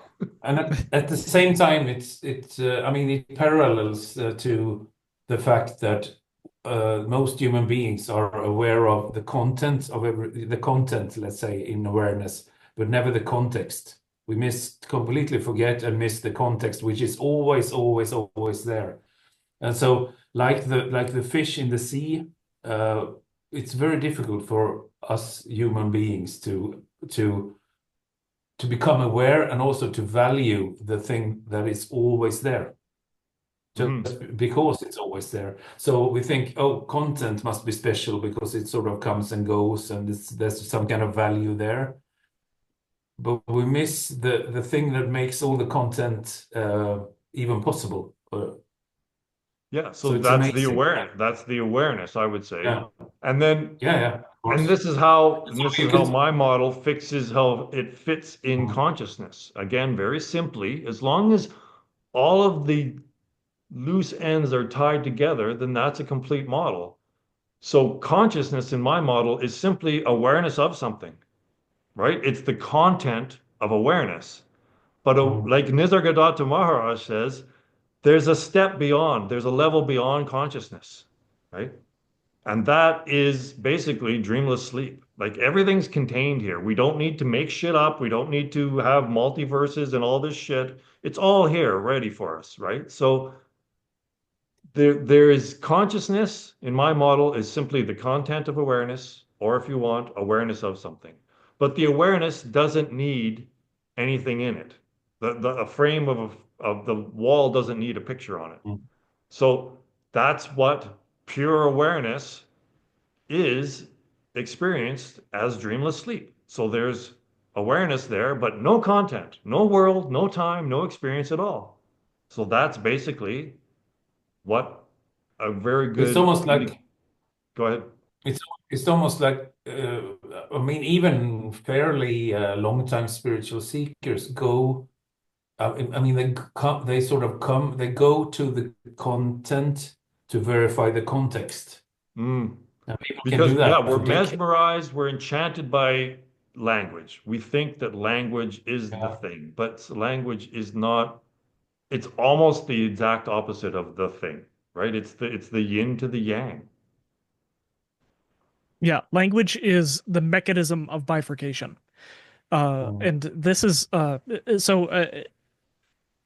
and at the same time, it's I mean, it parallels to the fact that most human beings are aware of the content of the content, let's say, in awareness, but never the context. We completely forget and miss the context, which is always, always, always there. And so, like the fish in the sea, uh, it's very difficult for us human beings to to become aware and also to value the thing that is always there, Mhm. just because it's always there. So we think, oh, content must be special because it sort of comes and goes, and there's some kind of value there. But we miss the thing that makes all the content even possible. Yeah, So so it's that's the amazing. Yeah, awareness. That's the awareness, I would say. yeah, And then yeah, yeah, of and course. So this is you how could. my model fixes how it fits in Mm, consciousness. Again, very simply, as long as all of the loose ends are tied together, then that's a complete model. So consciousness in my model is simply awareness of something, right? It's the content of awareness. But mm. like Nisargadatta Maharaj says, there's a step beyond, there's a level beyond consciousness, right? And that is basically dreamless sleep. Like everything's contained here. We don't need to make shit up. We don't need to have multiverses and all this shit. It's all here ready for us, right? So there is consciousness in my model is simply the content of awareness, or if you want, awareness of something. But the awareness doesn't need anything in it. The a frame of the wall doesn't need a picture on it. Mm. So that's what pure awareness is experienced as dreamless sleep. So there's awareness there, but no content, no world, no time, no experience at all. So that's basically what a very It's good almost like go ahead. it's it's almost like I mean, even fairly long-time spiritual seekers go. I mean, they sort of come. They go to the content to verify the context, Mm. and people can Because do yeah, that we're for decades. mesmerized, we're enchanted by language. We think that language is the Yeah. thing, but language is not, it's almost the exact opposite of the thing, right? It's the yin to the yang. Yeah, language is the mechanism of bifurcation. Mm. And this is so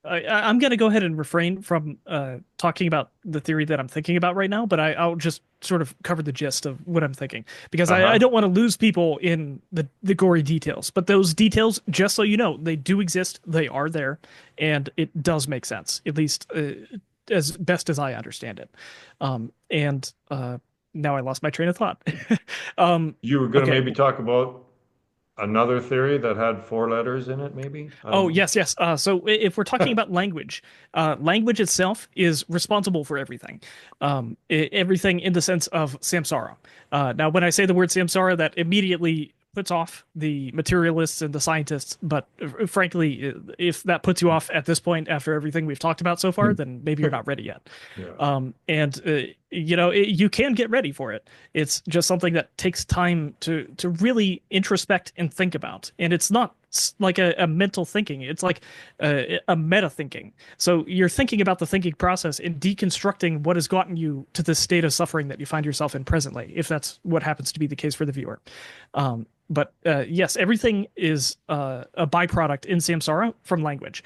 I'm going to go ahead and refrain from talking about the theory that I'm thinking about right now, but I'll just sort of cover the gist of what I'm thinking because I Uh-huh. don't want to lose people in the gory details. But those details, just so you know, they do exist, they are there, and it does make sense, at least as best as I understand it. And now I lost my train of thought. um, You were going to okay, maybe talk about another theory that had four letters in it, maybe? I don't oh, know. yes, yes. So if we're talking about language, language itself is responsible for everything. Everything in the sense of samsara. Now, when I say the word samsara, that immediately puts off the materialists and the scientists. But frankly, if that puts you off at this point after everything we've talked about so far, then maybe you're not ready yet. Yeah. And you can get ready for it. It's just something that takes time to really introspect and think about. And it's not like a mental thinking. It's like a meta thinking. So you're thinking about the thinking process and deconstructing what has gotten you to this state of suffering that you find yourself in presently, if that's what happens to be the case for the viewer. But yes, everything is a byproduct in samsara from language.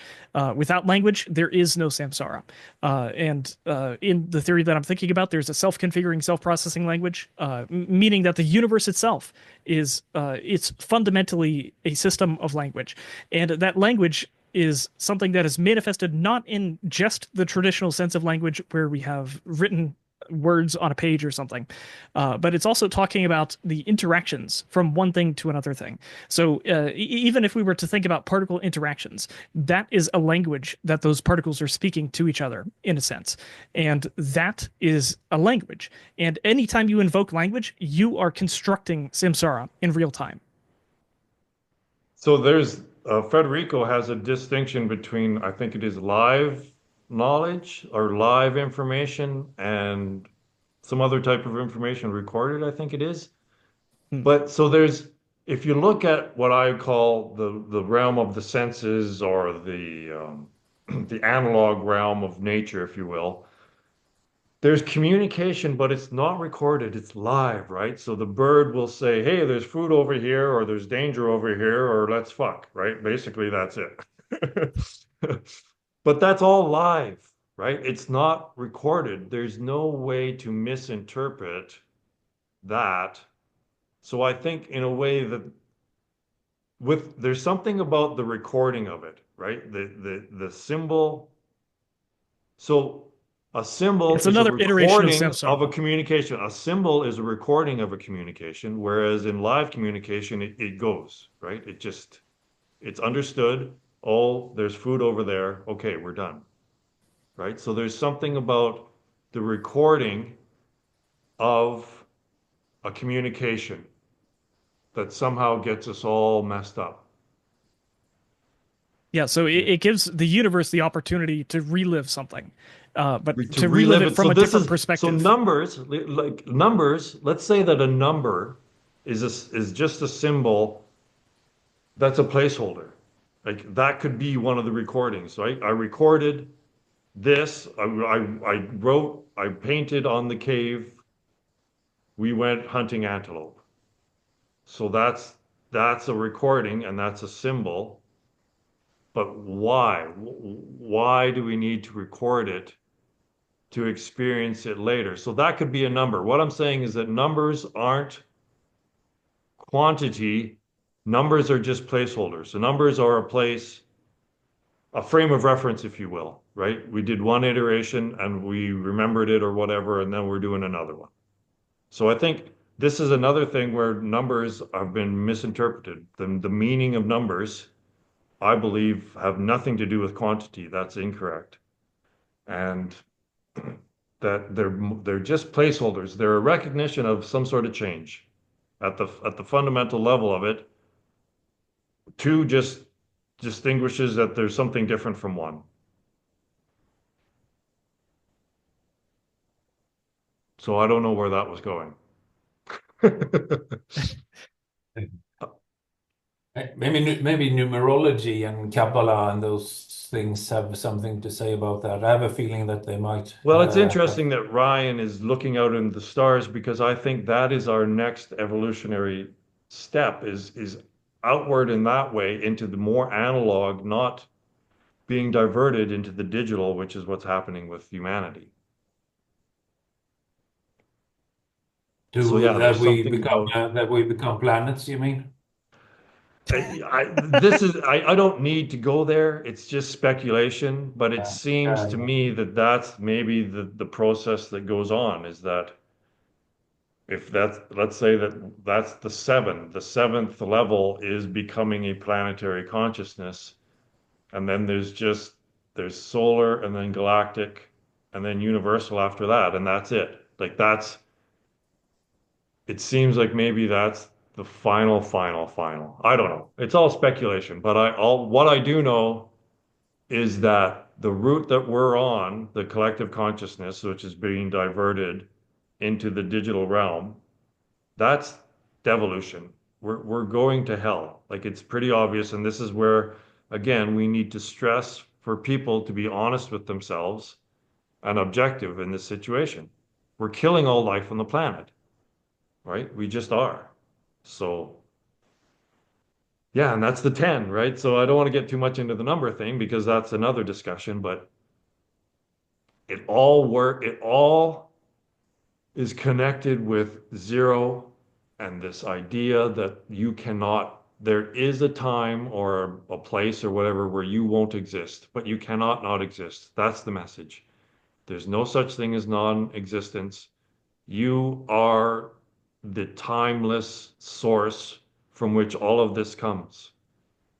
Without language, there is no samsara. And in the theory that I'm thinking about, there's a self-configuring, self-processing language, meaning that the universe itself is it's fundamentally a system of language, and that language is something that is manifested not in just the traditional sense of language where we have written words on a page or something, but it's also talking about the interactions from one thing to another thing. So even if we were to think about particle interactions, that is a language that those particles are speaking to each other in a sense. And that is a language. And anytime you invoke language, you are constructing samsara in real time. So there's Federico has a distinction between, I think it is live knowledge or live information and some other type of information recorded, I think it is. Hmm. But so there's, if you look at what I call the realm of the senses or the analog realm of nature, if you will, there's communication, but it's not recorded. It's live, right? So the bird will say, "Hey, there's food over here," or "There's danger over here," or "Let's fuck," right? Basically, that's it. But that's all live, right? It's not recorded. There's no way to misinterpret that. So I think in a way that there's something about the recording of it, right? The symbol. So a symbol It's is a another iteration of recording of a samsara. communication. A symbol is a recording of a communication, whereas in live communication, it goes, right? It's understood. Oh, there's food over there. Okay, we're done, right? So there's something about the recording of a communication that somehow gets us all messed up. Yeah, so Yeah. it gives the universe the opportunity to relive something, but To to relive relive it it. So from a this different is so perspective. numbers, like numbers. Let's say that a number is just a symbol that's a placeholder. Like that could be one of the recordings, right? I recorded this. I wrote. I painted on the cave. We went hunting antelope. So that's a recording and that's a symbol. But why? Why do we need to record it to experience it later? So that could be a number. What I'm saying is that numbers aren't quantity. Numbers are just placeholders. So numbers are a frame of reference, if you will, right? We did one iteration and we remembered it or whatever, and then we're doing another one. So I think this is another thing where numbers have been misinterpreted. The meaning of numbers, I believe, have nothing to do with quantity. That's incorrect. And that they're just placeholders. They're a recognition of some sort of change at the fundamental level of it. Two just distinguishes that there's something different from one. So I don't know where that was going. Maybe numerology and Kabbalah and those things have something to say about that. I have a feeling that they might Well, it's have. interesting that Ryan is looking out in the stars because I think that is our next evolutionary step is outward in that way into the more analog, not being diverted into the digital, which is what's happening with humanity. So Do yeah, that there's we something become about planets, you mean? I don't need to go there. It's just speculation, but it seems to Yeah. me that that's maybe the process that goes on is that if that's, let's say that that's the seventh level is becoming a planetary consciousness, and then there's solar and then galactic and then universal after that, and that's it. Like it seems like maybe that's the final. I don't know. It's all speculation, but what I do know is that the route that we're on, the collective consciousness, which is being diverted into the digital realm, that's devolution. We're going to hell. Like it's pretty obvious, and this is where, again, we need to stress for people to be honest with themselves and objective in this situation. We're killing all life on the planet, right? We just are. So, yeah, and that's the 10, right? So I don't want to get too much into the number thing because that's another discussion, but it all is connected with zero and this idea that you cannot, there is a time or a place or whatever where you won't exist, but you cannot not exist. That's the message. There's no such thing as non-existence. You are the timeless source from which all of this comes.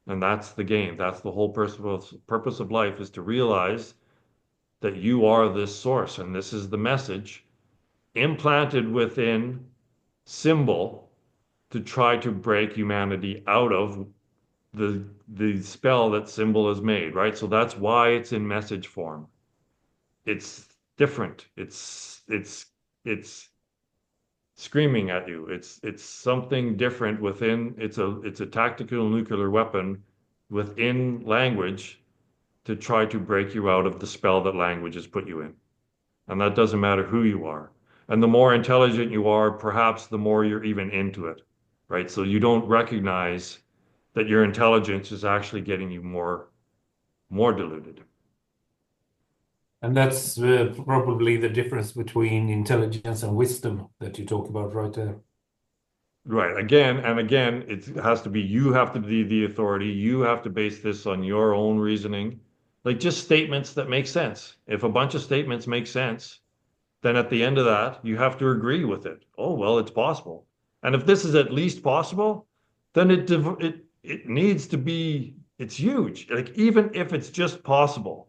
And that's the game. That's the whole purpose of life is to realize that you are this source. And this is the message implanted within symbol to try to break humanity out of the spell that symbol has made, right? So that's why it's in message form. It's different. It's screaming at you. It's something different within it's a tactical nuclear weapon within language to try to break you out of the spell that language has put you in. And that doesn't matter who you are. And the more intelligent you are, perhaps the more you're even into it, right? So you don't recognize that your intelligence is actually getting you more diluted. And that's probably the difference between intelligence and wisdom that you talk about right there. Right. Again and again, it has to be you have to be the authority. You have to base this on your own reasoning. Like just statements that make sense. If a bunch of statements make sense, then at the end of that, you have to agree with it. Oh, well, it's possible. And if this is at least possible, then it needs to be it's huge. Like even if it's just possible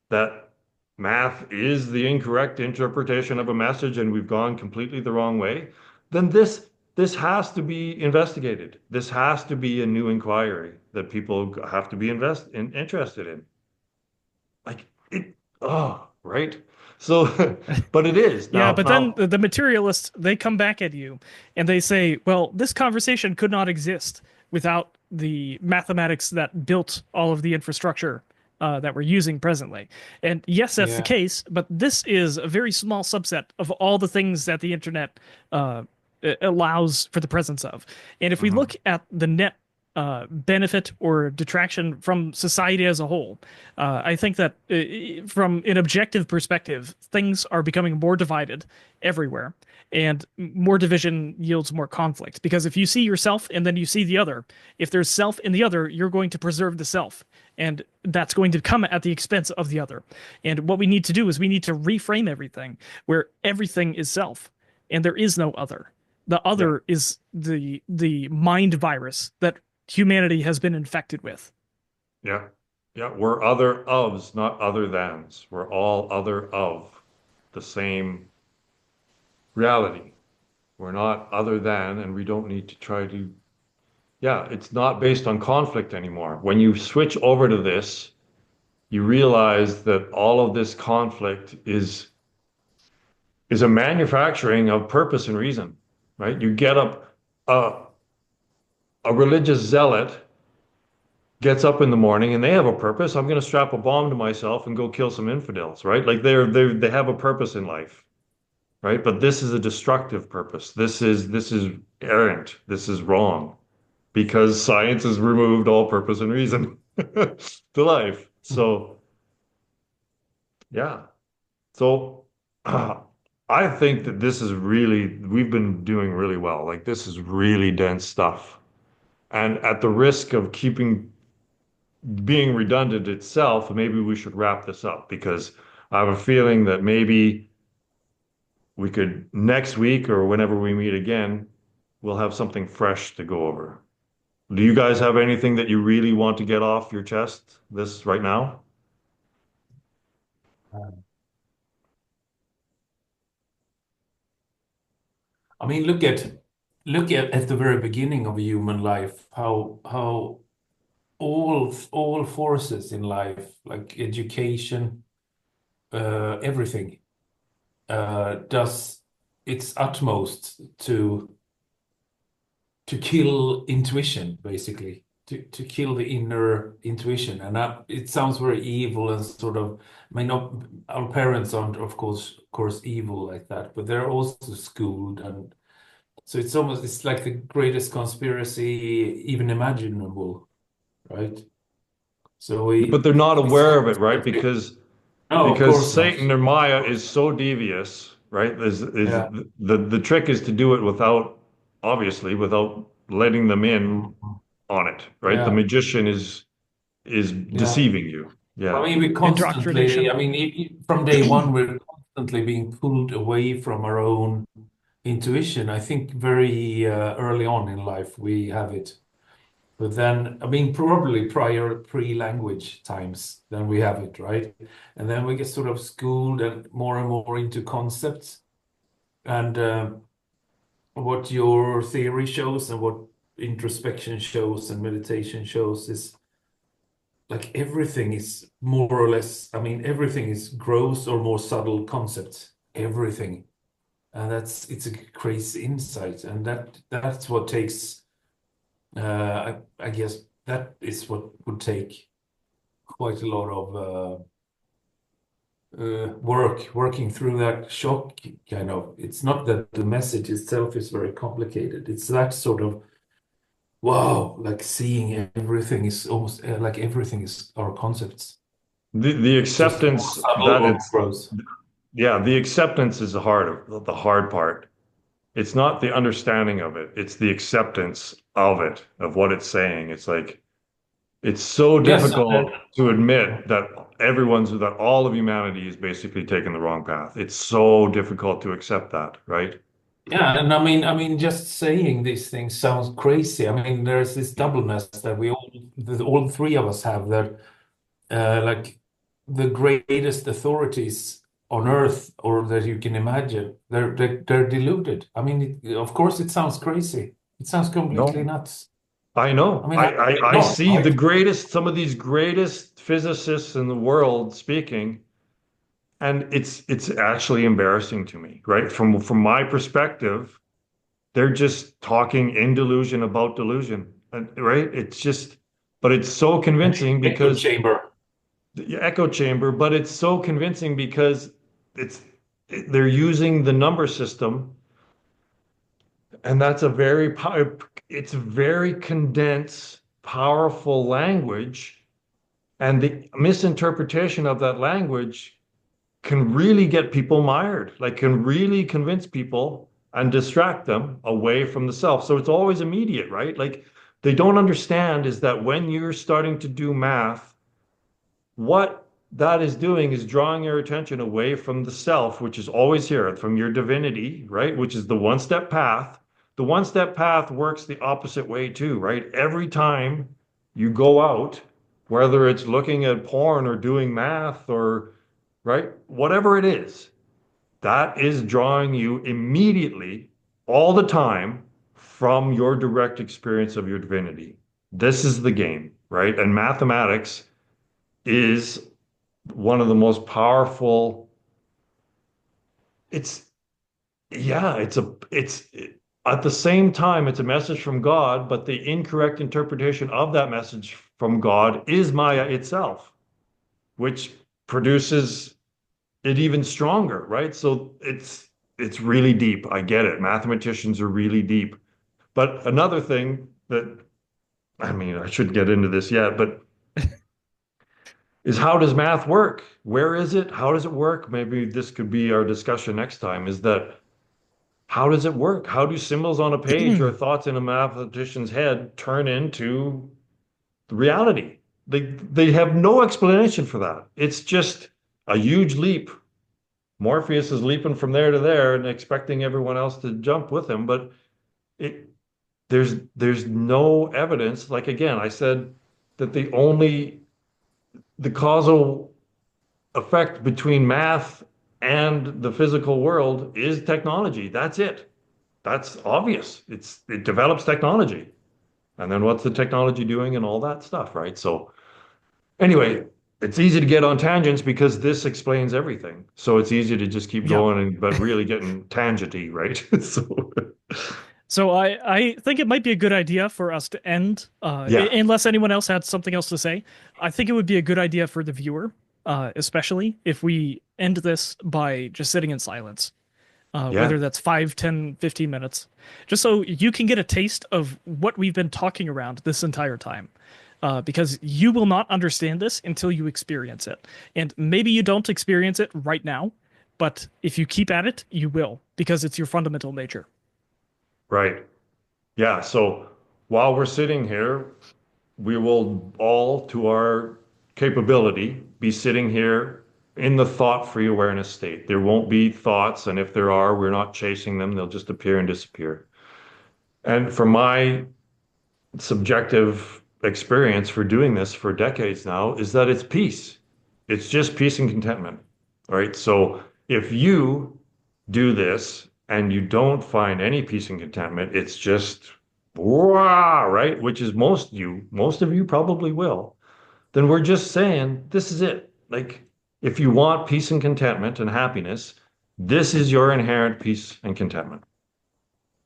that math is the incorrect interpretation of a message and we've gone completely the wrong way, then this has to be investigated. This has to be a new inquiry that people have to be interested in. Like it, oh, right. So, but it is Yeah, now. but then Now, the materialists, they come back at you and they say, well, this conversation could not exist without the mathematics that built all of the infrastructure that we're using presently. And yes, that's the Yeah. case, but this is a very small subset of all the things that the internet allows for the presence of. And if we mhm, look at the net benefit or detraction from society as a whole, I think that from an objective perspective, things are becoming more divided everywhere, and more division yields more conflict. Because if you see yourself and then you see the other, if there's self in the other, you're going to preserve the self, and that's going to come at the expense of the other. And what we need to do is we need to reframe everything where everything is self and there is no other. The yeah, other is the mind virus that humanity has been infected with. yeah, yeah. We're other ofs, not other thans. We're all other of the same reality. We're not other than, and we don't need to try to. Yeah, it's not based on conflict anymore. When you switch over to this, you realize that all of this conflict is a manufacturing of purpose and reason, right? You get up, a religious zealot gets up in the morning and they have a purpose. I'm going to strap a bomb to myself and go kill some infidels, right? Like they have a purpose in life, right? But this is a destructive purpose. This is errant. This is wrong because science has removed all purpose and reason to life. So, yeah. So, I think that this is really, we've been doing really well. Like, this is really dense stuff. And at the risk of being redundant itself, maybe we should wrap this up because I have a feeling that maybe we could next week or whenever we meet again, we'll have something fresh to go over. Do you guys have anything that you really want to get off your chest this right now? I mean, at the very beginning of human life, how all forces in life, like education, everything, does its utmost to to kill intuition, basically, to kill the inner intuition. And it sounds very evil and sort of, I mean, not, our parents aren't, of course, evil like that, but they're also schooled, and so it's like the greatest conspiracy even imaginable, right? So But they're not it's aware not of it, right? Because no, of course not. Satan or Maya is so devious, right? Is Yeah. the trick is to do it without, obviously, without letting them in Mhm. on it, right? The Yeah. magician is Yeah. deceiving you. I Yeah. mean, we constantly, Indoctrination. I mean, from day one, we're constantly being pulled away from our own intuition. I think very early on in life, we have it. But then, I mean, probably prior pre-language times, then we have it, right? And then we get sort of schooled and more into concepts. And what your theory shows and what introspection shows and meditation shows is like everything is more or less, I mean, everything is gross or more subtle concepts. Everything. And it's a crazy insight. And that's what takes, I guess that is what would take quite a lot of working through that shock kind of. It's not that the message itself is very complicated. It's that sort of wow, like seeing everything is almost like everything is our concepts, The just more acceptance subtle that or it's gross. yeah, the acceptance is the hard part. It's not the understanding of it. It's the acceptance of it, of what it's saying. It's like it's so Yes, difficult to admit that that all of humanity is basically taking the wrong path. It's so difficult to accept that, right? yeah, and I mean, just saying these things sounds crazy. I mean, there's this doubleness that all three of us have that, like the greatest authorities on earth or that you can imagine, they're deluded. I mean, of course, it sounds crazy. It sounds completely No, nuts. I I know. mean, how could it I not, see right? some of these greatest physicists in the world speaking, and it's actually embarrassing to me, right? From my perspective, they're just talking in delusion about delusion, right? It's just, but it's so An convincing echo because chamber. the echo chamber, but it's so convincing because it's they're using the number system, and that's it's very condensed, powerful language, and the misinterpretation of that language can really get people mired, like can really convince people and distract them away from the self. So it's always immediate, right? Like they don't understand is that when you're starting to do math, what that is doing is drawing your attention away from the self, which is always here, from your divinity, right? Which is the one step path. The one step path works the opposite way too, right? Every time you go out, whether it's looking at porn or doing math or, right, whatever it is, that is drawing you immediately, all the time, from your direct experience of your divinity. This is the game, right? And mathematics is one of the most powerful. It's yeah, at the same time it's a message from God, but the incorrect interpretation of that message from God is Maya itself, which produces it even stronger, right? So it's really deep. I get it. Mathematicians are really deep. But another thing that I mean, I shouldn't get into this yet, but is how does math work? Where is it? How does it work? Maybe this could be our discussion next time, is that how does it work? How do symbols on a page or thoughts in a mathematician's head turn into reality? They have no explanation for that. It's just a huge leap. Morpheus is leaping from there to there and expecting everyone else to jump with him, but it there's no evidence. Like again, I said that the causal effect between math and the physical world is technology. That's it. That's obvious. It develops technology. And then what's the technology doing and all that stuff, right? So anyway, it's easy to get on tangents because this explains everything. So it's easy to just keep Yeah. going but really getting tangenty, right? So So I think it might be a good idea for us to end, Yeah, unless anyone else had something else to say. I think it would be a good idea for the viewer, especially if we end this by just sitting in silence, yeah, whether that's 5, 10, 15 minutes, just so you can get a taste of what we've been talking around this entire time. Because you will not understand this until you experience it. And maybe you don't experience it right now, but if you keep at it, you will, because it's your fundamental nature. right. Yeah. So while we're sitting here, we will all, to our capability, be sitting here in the thought-free awareness state. There won't be thoughts, and if there are, we're not chasing them. They'll just appear and disappear. And for my subjective experience for doing this for decades now is that it's peace. It's just peace and contentment. All right. So if you do this and you don't find any peace and contentment, it's just wow, right? Which is most of you probably will. Then we're just saying this is it. Like if you want peace and contentment and happiness, this is your inherent peace and contentment.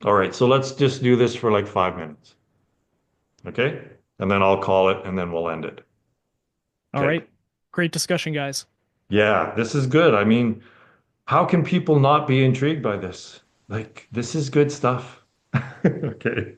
All right. So let's just do this for like 5 minutes. Okay? And then I'll call it and then we'll end it. All Okay. right. Great discussion, guys. Yeah, this is good. I mean, how can people not be intrigued by this? Like, this is good stuff. Okay.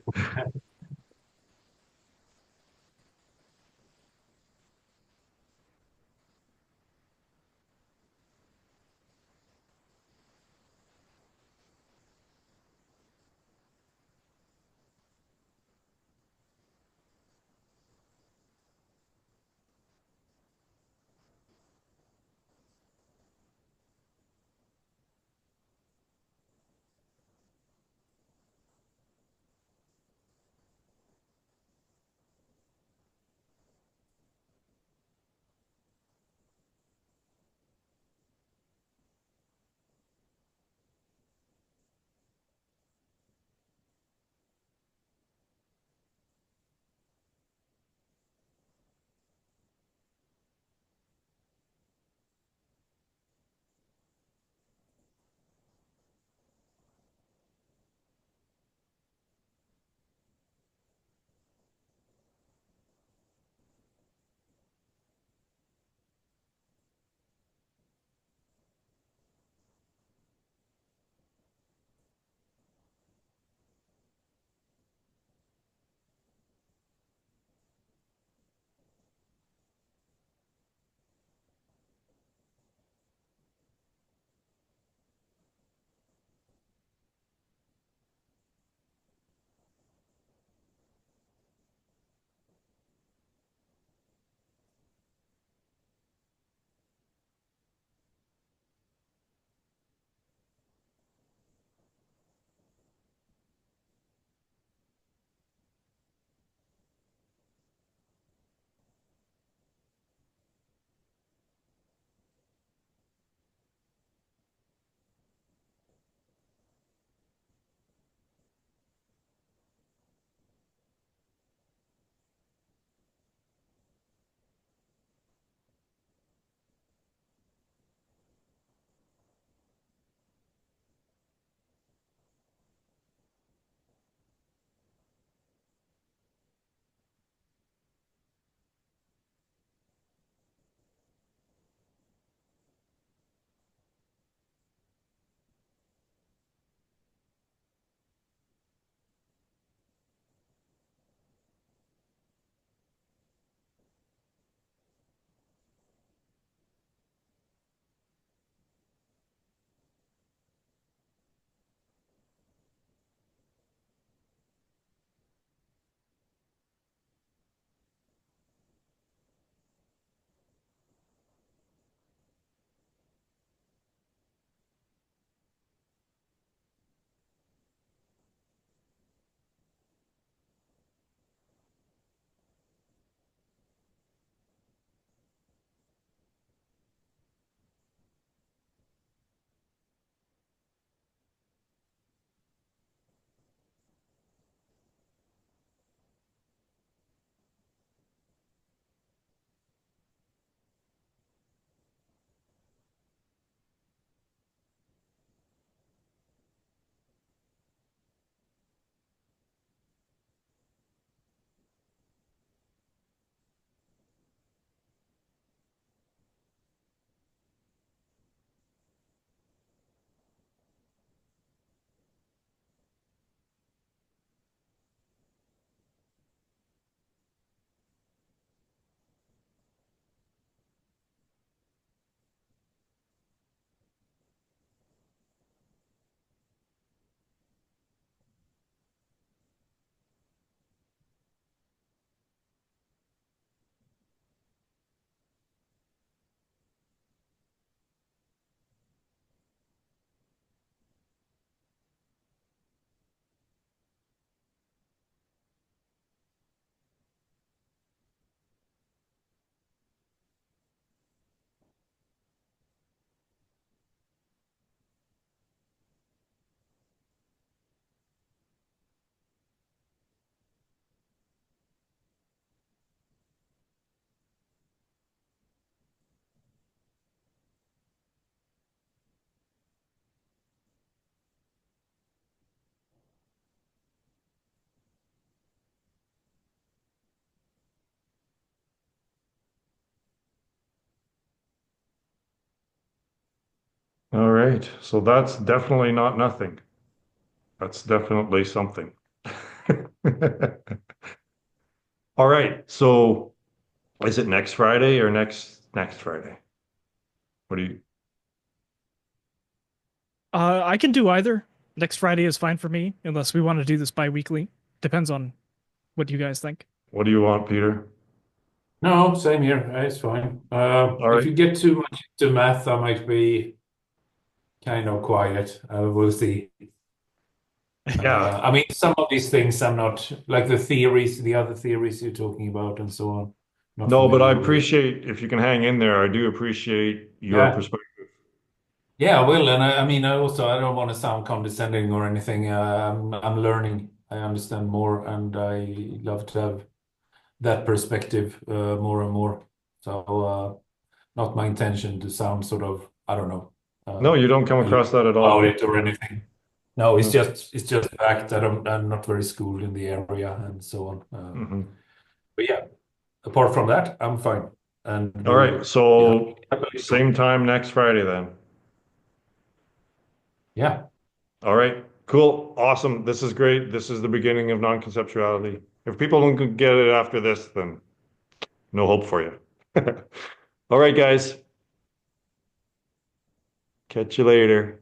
All right. So that's definitely not nothing. That's definitely something. All right. So is it next Friday or next Friday? What do you? I can do either. Next Friday is fine for me, unless we want to do this bi-weekly. Depends on what you guys think. What do you want, Peter? No, same here. It's fine. All If right. you get too much into math, I might be kind of quiet. We'll see. Yeah. I mean, some of these things I'm not like the theories, the other theories you're talking about, and so on. Not No, but I familiar with. appreciate if you can hang in there. I do appreciate your Yeah, perspective. yeah, I will. And I mean, I don't want to sound condescending or anything. I'm learning. I understand more, and I love to have that perspective more and more. So, not my intention to sound sort of, I don't know, No, uh, you don't come aloof across that at about all. it or anything. No, No. it's just a fact that I'm not very schooled in the area and so on. Hmm. But yeah, apart from that, I'm fine. And All right. yeah, So happily talk. same time next Friday then. Yeah, All right. Cool. Awesome. This is great. This is the beginning of non-conceptuality. If people don't get it after this, then no hope for you. All right, guys. Catch you later.